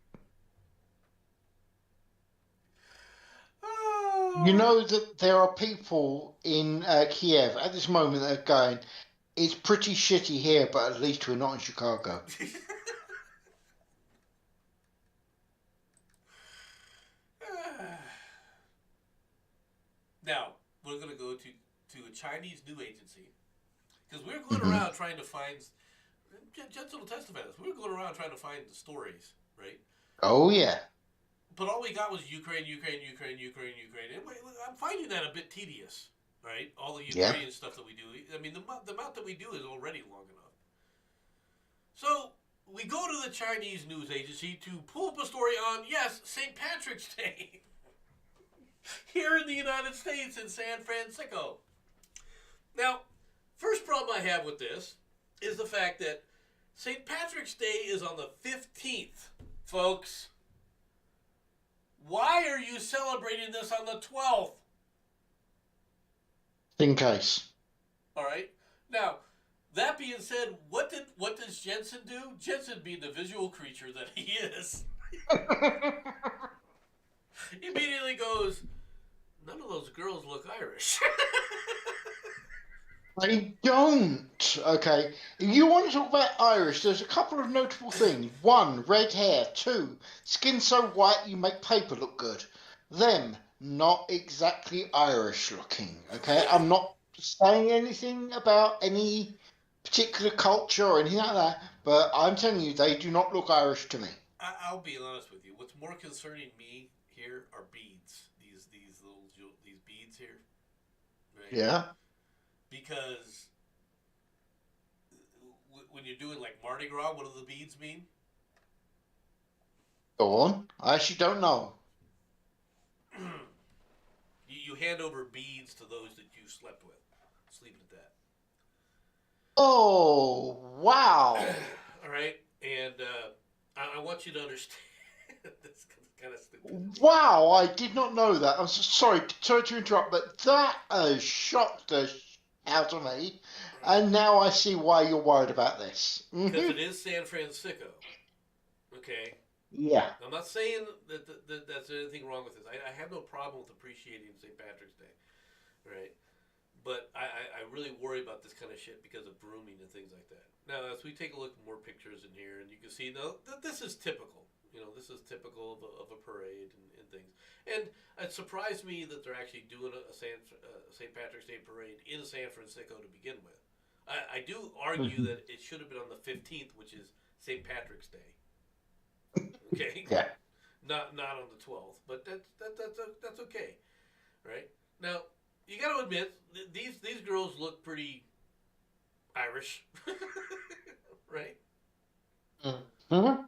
S2: You know that there are people in Kiev at this moment that are going, it's pretty shitty here, but at least we're not in Chicago.
S1: Now, we're going to go to a Chinese news agency. Because we were going around trying to find, Jensen will testify this, we were going around trying to find the stories, right?
S2: Oh, yeah.
S1: But all we got was Ukraine. And I'm finding that a bit tedious, right? All the Ukrainian stuff that we do. I mean, the amount that we do is already long enough. So we go to the Chinese news agency to pull up a story on, yes, St. Patrick's Day here in the United States in San Francisco. Now, first problem I have with this is the fact that St. Patrick's Day is on the 15th, folks. Why are you celebrating this on the 12th?
S2: In case.
S1: All right. Now, that being said, what does Jensen do? Jensen, being the visual creature that he is, immediately goes, none of those girls look Irish.
S2: They don't. Okay. If you want to talk about Irish, there's a couple of notable things. One, red hair. Two, skin so white you make paper look good. Them, not exactly Irish looking. Okay. I'm not saying anything about any particular culture or anything like that, but I'm telling you, they do not look Irish to me.
S1: I'll be honest with you. What's more concerning me here are beads. These beads here, right?
S2: Yeah.
S1: Because when you're doing like Mardi Gras, what do the beads mean?
S2: Go on. I actually don't know.
S1: You hand over beads to those that you slept with. Just leave it at that.
S2: Oh, wow.
S1: All right, and I want you to understand. This kind of stupid.
S2: Wow, I did not know that. I'm so sorry to interrupt, but that has shocked the out of me. And now I see why you're worried about this.
S1: Because it is San Francisco. Okay.
S2: Yeah.
S1: I'm not saying that that's anything wrong with this. I have no problem with appreciating St. Patrick's Day, right? But I really worry about this kind of shit because of grooming and things like that. Now, as we take a look at more pictures in here, and you can see, now, this is typical. You know, this is typical of a parade and things. And it surprised me that they're actually doing a St. Patrick's Day parade in San Francisco to begin with. I do argue that it should have been on the 15th, which is St. Patrick's Day. Okay?
S2: Yeah.
S1: Not on the 12th, but that's okay, right? Now, you got to admit, these girls look pretty Irish, right?
S2: Mm-hmm.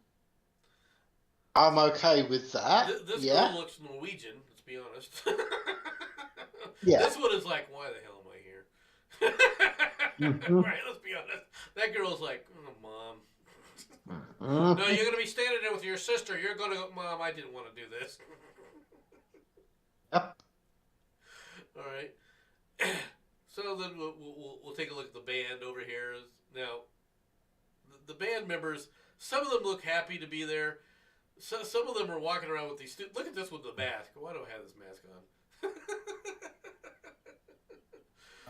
S2: I'm okay with that.
S1: This
S2: yeah.
S1: girl looks Norwegian, let's be honest.
S2: Yeah.
S1: This one is like, why the hell am I here?
S2: Mm-hmm.
S1: Right, let's be honest. That girl's like, oh, Mom.
S2: Mm-hmm.
S1: No, you're going to be standing there with your sister. You're going to go, Mom, I didn't want to do this.
S2: Yep.
S1: All right. So then we'll take a look at the band over here. Now, the band members, some of them look happy to be there. So, some of them are walking around with these... Look at this with the mask. Why do I have this mask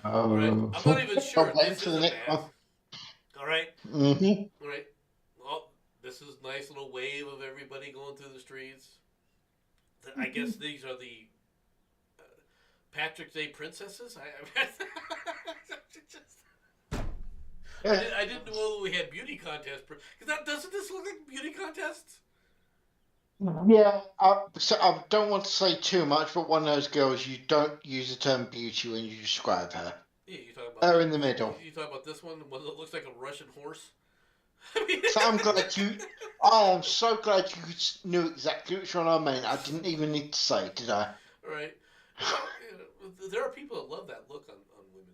S1: on? Right? I'm not even sure if this is a mask. All right?
S2: Mm-hmm.
S1: All right. Well, this is a nice little wave of everybody going through the streets. I guess these are the Patrick's Day princesses? I didn't know we had beauty contests. Doesn't this look like beauty contests?
S2: Yeah, so I don't want to say too much, but one of those girls, you don't use the term beauty when you describe her.
S1: Yeah, you talking about
S2: her in the middle.
S1: You talking about this one? The one that looks like a Russian horse?
S2: So I'm glad you. I am so glad you knew exactly which one I meant. I didn't even need to say, did I?
S1: Right. There are people that love that look on women.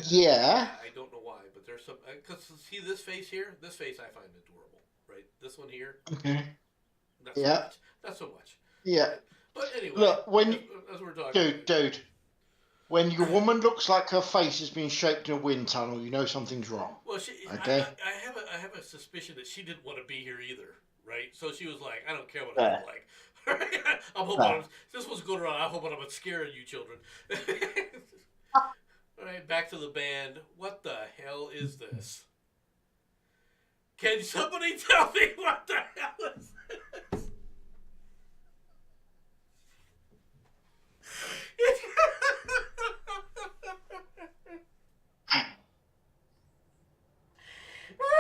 S2: Yeah.
S1: I don't know why, but there's some. Because see this face here? This face I find adorable. Right. This one here.
S2: Okay.
S1: Not so much. Not so much.
S2: Yeah.
S1: Right? But anyway,
S2: look, when
S1: as we're talking,
S2: dude, when your woman looks like her face has been shaped in a wind tunnel, you know something's wrong.
S1: Well,
S2: okay.
S1: I have a suspicion that she didn't want to be here either, right? So she was like, I don't care what I look like. I'm hoping this was going around. I'm hoping I'm not scaring you children. All right, back to the band. What the hell is this? Can somebody tell me what the hell is this?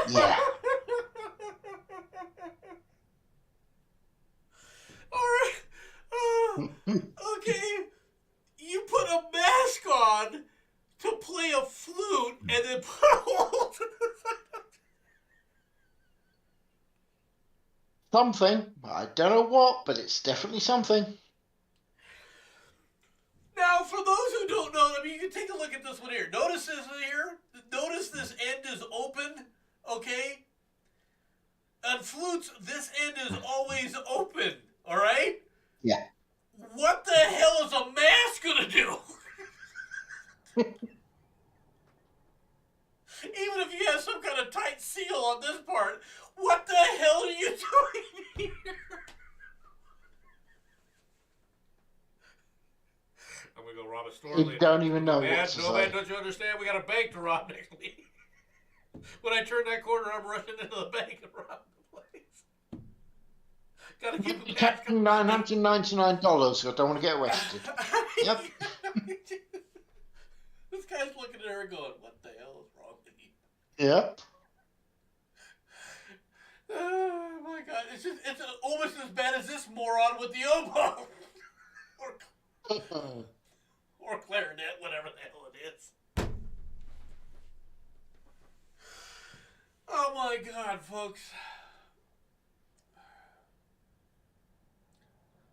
S2: Yeah.
S1: Alright. Okay. You put a mask on to play a flute and then put a hole to the side of it.
S2: something. I don't know what, but it's definitely something.
S1: Now, for those who don't know, I mean, you can take a look at this one here. Notice this here. Notice this end is open. Okay. On flutes, this end is always open. All right.
S2: Yeah.
S1: What the hell is a mask gonna do? Even if you have some kind of tight seal on this part, what the hell are you doing here? I'm gonna go rob a store
S2: You
S1: later.
S2: don't even know
S1: Man,
S2: what to
S1: no
S2: say.
S1: man, don't you understand? We got a bank to rob next week. When I turn that corner, I'm rushing into the bank and robbing the place. Gotta keep a
S2: You're
S1: mask
S2: catching $999. I don't want to get arrested. Yep.
S1: This guy's looking at her and going, "What the hell is wrong with you?"
S2: Yep.
S1: Oh my god, it's almost as bad as this moron with the oboe. or clarinet, whatever the hell it is. Oh my god, folks.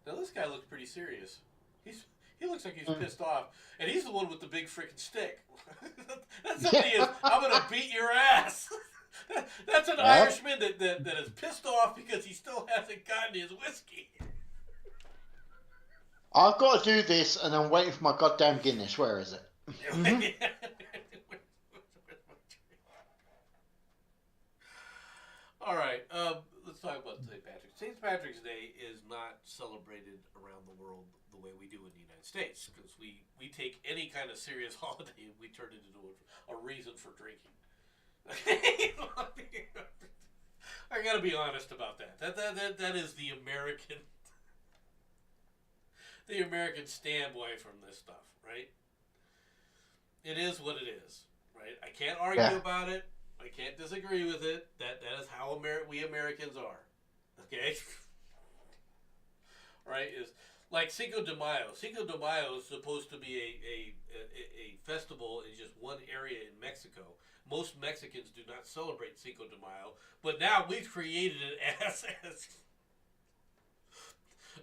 S1: Now this guy looks pretty serious. He looks like he's pissed off, and he's the one with the big freaking stick. That's what he is. I'm gonna beat your ass. That's an Irishman that is pissed off because he still hasn't gotten his whiskey.
S2: I've got to do this, and I'm waiting for my goddamn Guinness. Where is it?
S1: All right, let's talk about St. Patrick's. St. Patrick's Day is not celebrated around the world the way we do in the United States, because we take any kind of serious holiday and we turn it into a reason for drinking. I gotta be honest about that. That is the American standpoint from this stuff, right? It is what it is, right? I can't argue about it. I can't disagree with it. That is how we Americans are. Okay? Right? Is like Cinco de Mayo. Cinco de Mayo is supposed to be a festival in just one area in Mexico. Most Mexicans do not celebrate Cinco de Mayo, but now we've created it as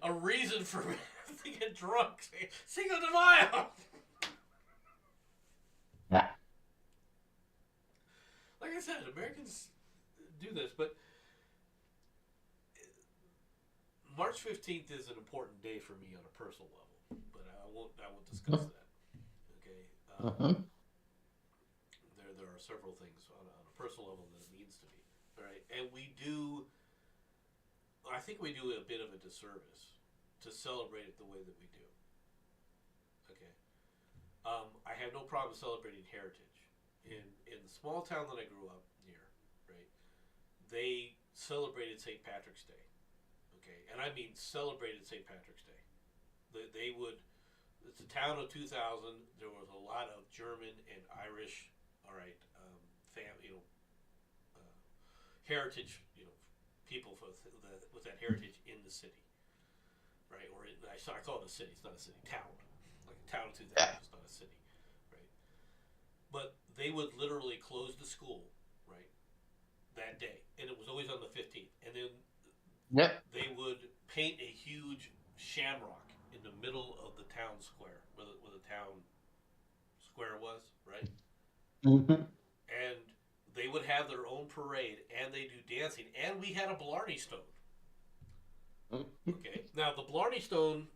S1: a reason for me to get drunk. Cinco de Mayo!
S2: Yeah.
S1: Like I said, Americans do this, but March 15th is an important day for me on a personal level, but I won't discuss that. Okay. There are several things on a personal level that it means to me. All right, and I think we do a bit of a disservice to celebrate it the way that we do. Okay. I have no problem celebrating heritage. In the small town that I grew up near, right, they celebrated St. Patrick's Day. Okay, and I mean celebrated St. Patrick's Day. They would. It's a town of 2,000. There was a lot of German and Irish, all right, heritage, people with that heritage in the city, right? Or I call it a city. It's not a city. Town, like a town of 2,000. It's not a city, right? But they would literally close the school, right, that day, and it was always on the 15th, and then they would paint a huge shamrock in the middle of the town square, where the town square was, right? And they would have their own parade, and they do dancing, and we had a Blarney Stone. Okay, now the Blarney Stone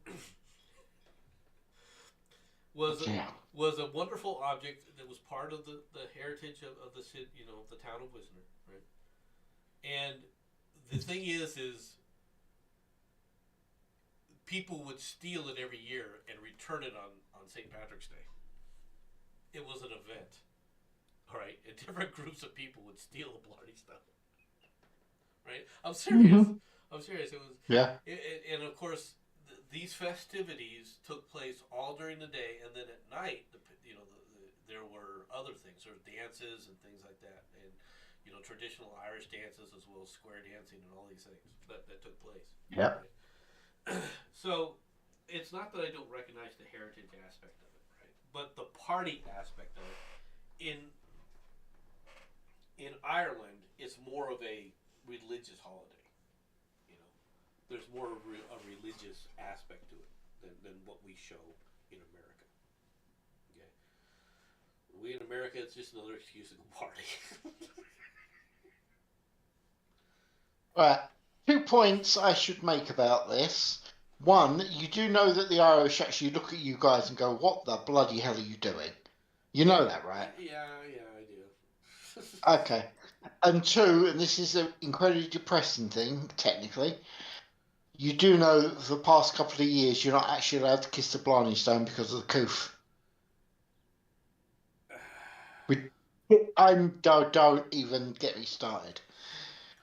S1: was a wonderful object that was part of the heritage of the city, the town of Wisner, right? And the thing is people would steal it every year and return it on St. Patrick's Day. It was an event, all right? And different groups of people would steal the Blarney Stone, right? I'm serious. I'm serious. It was and of course these festivities took place all during the day, and then at night, there were other things. There were dances and things like that, and traditional Irish dances as well as square dancing and all these things that took place.
S2: Yeah.
S1: Right? So it's not that I don't recognize the heritage aspect of it, right? But the party aspect of it in Ireland, it's more of a religious holiday. there's more of a religious aspect to it than what we show in America. Okay, we in America, it's just another excuse to go party.
S2: Right. 2 points I should make about this. One, you do know that the Irish actually look at you guys and go, "What the bloody hell are you doing?" You know that, right?
S1: Yeah, I do.
S2: Okay. And two, and this is an incredibly depressing thing, technically, you do know that for the past couple of years you're not actually allowed to kiss the Blarney Stone because of the coof. Don't even get me started.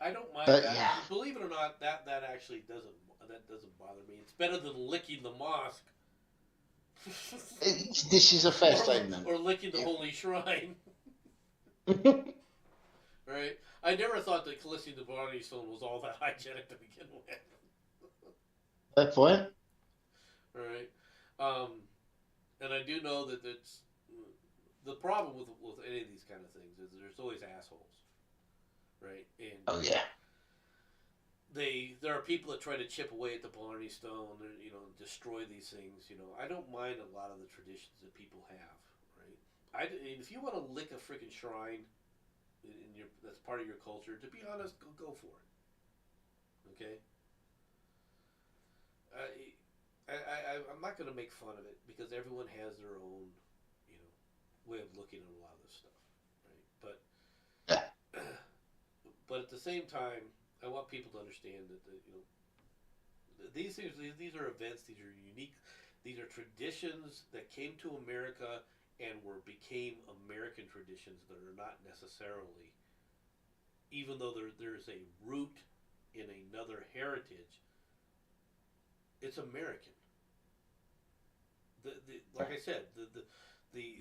S1: I don't mind
S2: But
S1: that.
S2: yeah,
S1: Believe it or not, that actually doesn't bother me. It's better than licking the mosque.
S2: this is a fair statement.
S1: Or licking the
S2: Yeah.
S1: holy shrine. Right? I never thought that kissing the Blarney Stone was all that hygienic to begin with.
S2: Fair point.
S1: Right? And I do know that it's the problem with any of these kind of things is there's always assholes, right? And
S2: Oh yeah.
S1: there are people that try to chip away at the Blarney Stone and destroy these things. I don't mind a lot of the traditions that people have, right? If you want to lick a freaking shrine that's part of your culture, to be honest, go for it. Okay. I'm not going to make fun of it because everyone has their own, way of looking at a lot of this stuff, right? But
S2: Yeah.
S1: but at the same time, I want people to understand that these are events, these are unique, these are traditions that came to America and became American traditions that are not necessarily, even though there's a root in another heritage, it's American. Like I said, the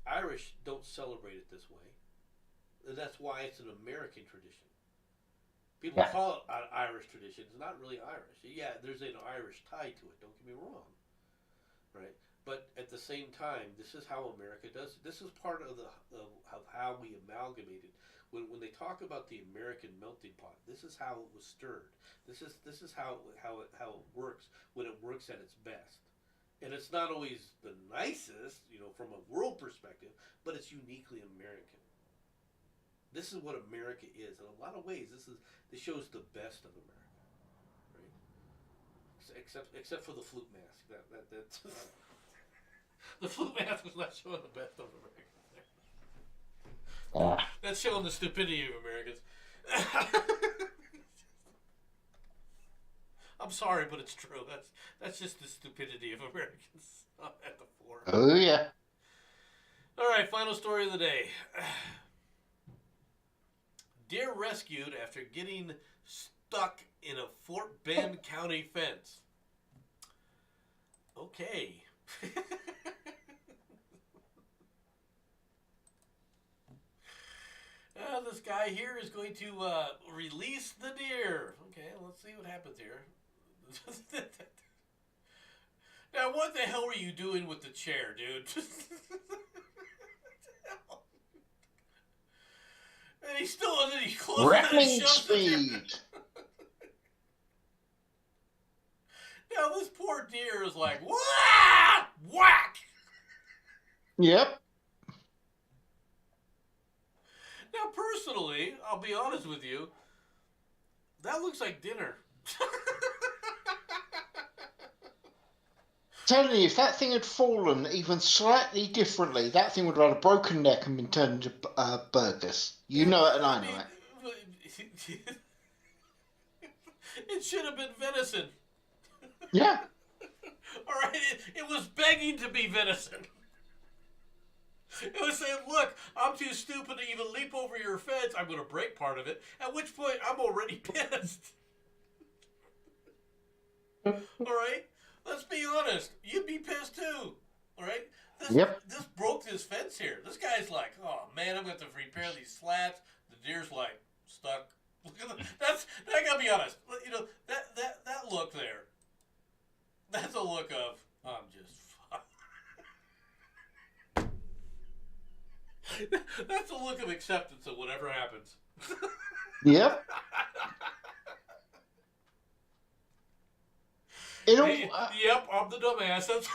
S1: Irish don't celebrate it this way, and that's why it's an American tradition. People call it an Irish tradition. It's not really Irish. Yeah, there's an Irish tie to it. Don't get me wrong, right? But at the same time, this is how America does it. This is part of of how we amalgamated. When they talk about the American melting pot, this is how it was stirred. This is how it works when it works at its best. And it's not always the nicest, from a world perspective, but it's uniquely American. This is what America is. In a lot of ways, this shows the best of America, right? Except for the flute mask. That's the flute mask is not showing the best of America. That's showing the stupidity of Americans. I'm sorry, but it's true. That's just the stupidity of Americans at the fore.
S2: Oh yeah.
S1: All right, final story of the day. Deer rescued after getting stuck in a Fort Bend County fence. Okay. This guy here is going to release the deer. Okay, let's see what happens here. Now, what the hell were you doing with the chair, dude? And he still doesn't. He closes it and
S2: Rattling
S1: shoves
S2: speed.
S1: Now, this poor deer is like, wah! Whack!
S2: Yep.
S1: Now, personally, I'll be honest with you, that looks like dinner.
S2: Telling you, if that thing had fallen even slightly differently, that thing would have had a broken neck and been turned into burgers. You know it, and I know it.
S1: It should have been venison.
S2: Yeah.
S1: All right, it was begging to be venison. It was saying, look, I'm too stupid to even leap over your fence. I'm going to break part of it. At which point, I'm already pissed. All right? Let's be honest. You'd be pissed too. All right? This broke this fence here. This guy's like, oh, man, I'm going to have to repair these slats. The deer's like, stuck. I got to be honest. That look there. That's a look of, I'm just fucked. That's a look of acceptance of whatever happens.
S2: Yep. In all,
S1: Yep, I'm the dumbass. That's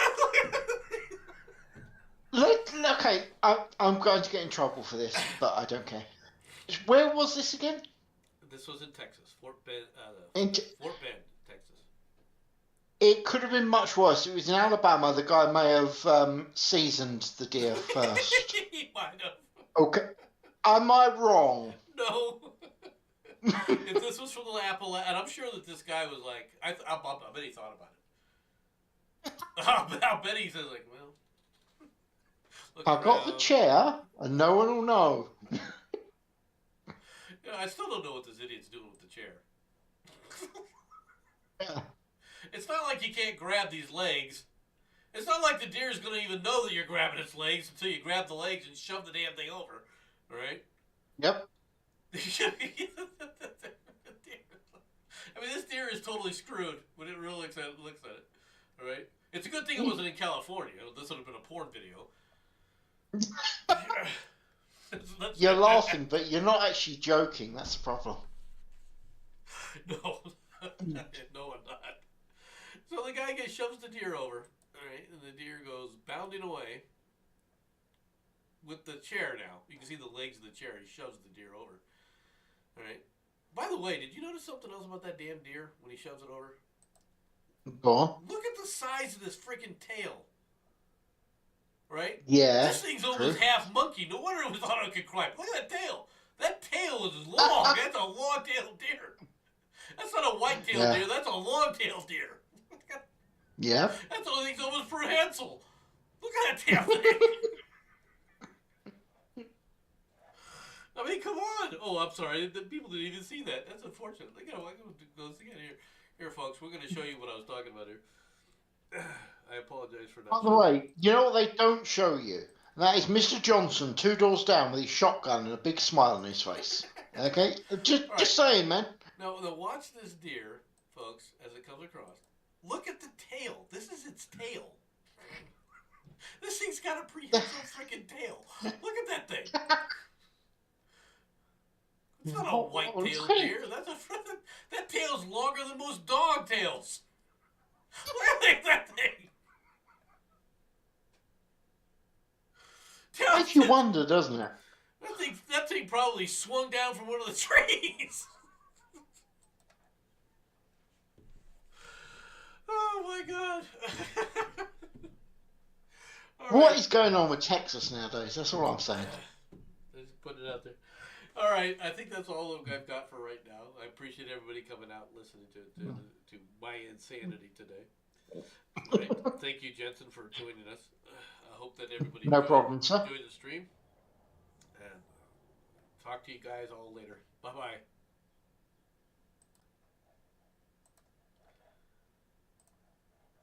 S2: okay, I'm going to get in trouble for this, but I don't care. Where was this again?
S1: This was in Texas, Fort Bend,
S2: In,
S1: Fort Bend, Texas.
S2: it could have been much worse. It was in Alabama. The guy may have seasoned the deer first.
S1: He might have.
S2: Okay, am I wrong?
S1: No. If this was from the Apple, and I'm sure that this guy was like, I bet he thought about it. I bet he says like, well, look
S2: I got the
S1: around.
S2: chair, and no one will know.
S1: You know, I still don't know what this idiot's doing with the chair.
S2: Yeah.
S1: It's not like you can't grab these legs. It's not like the deer is going to even know that you're grabbing its legs until you grab the legs and shove the damn thing over. All right?
S2: Yep.
S1: I mean, this deer is totally screwed when it really looks at it. All right? It's a good thing it wasn't in California. This would have been a porn video.
S2: You're laughing, but you're not actually joking. That's the problem.
S1: No. No, I'm not. So the guy shoves the deer over, all right, and the deer goes bounding away with the chair now. You can see the legs of the chair. He shoves the deer over. All right. By the way, did you notice something else about that damn deer when he shoves it over?
S2: Go on.
S1: Look at the size of this freaking tail. Right?
S2: Yeah.
S1: This thing's almost half monkey. No wonder we thought it could climb. Look at that tail. That tail is long. That's a long-tailed deer. That's not a white-tailed deer. That's a long-tailed deer.
S2: Yeah.
S1: That's the only thing's almost prehensile. Look at that damn thing. I mean, come on. Oh, I'm sorry. The people didn't even see that. That's unfortunate. Look at here. Here, folks. We're going to show you what I was talking about here. I apologize for that.
S2: By the way, you know what they don't show you? That is Mr. Johnson, 2 doors down, with his shotgun and a big smile on his face. Okay? Just saying, man.
S1: Now, watch this deer, folks, as it comes across. Look at the tail. This is its tail. This thing's got a prehensile freaking tail. Look at that thing. It's not a white-tailed deer. That tail's longer than most dog tails. Look at that thing.
S2: Makes you wonder, doesn't it?
S1: That thing probably swung down from one of the trees. Oh my god.
S2: What is going on with Texas nowadays? That's all I'm saying.
S1: Just putting it out there. All right, I think that's all I've got for right now. I appreciate everybody coming out and listening to my insanity today. All right, thank you, Jensen, for joining us. I hope that everybody
S2: enjoyed
S1: the stream. And talk to you guys all later. Bye-bye.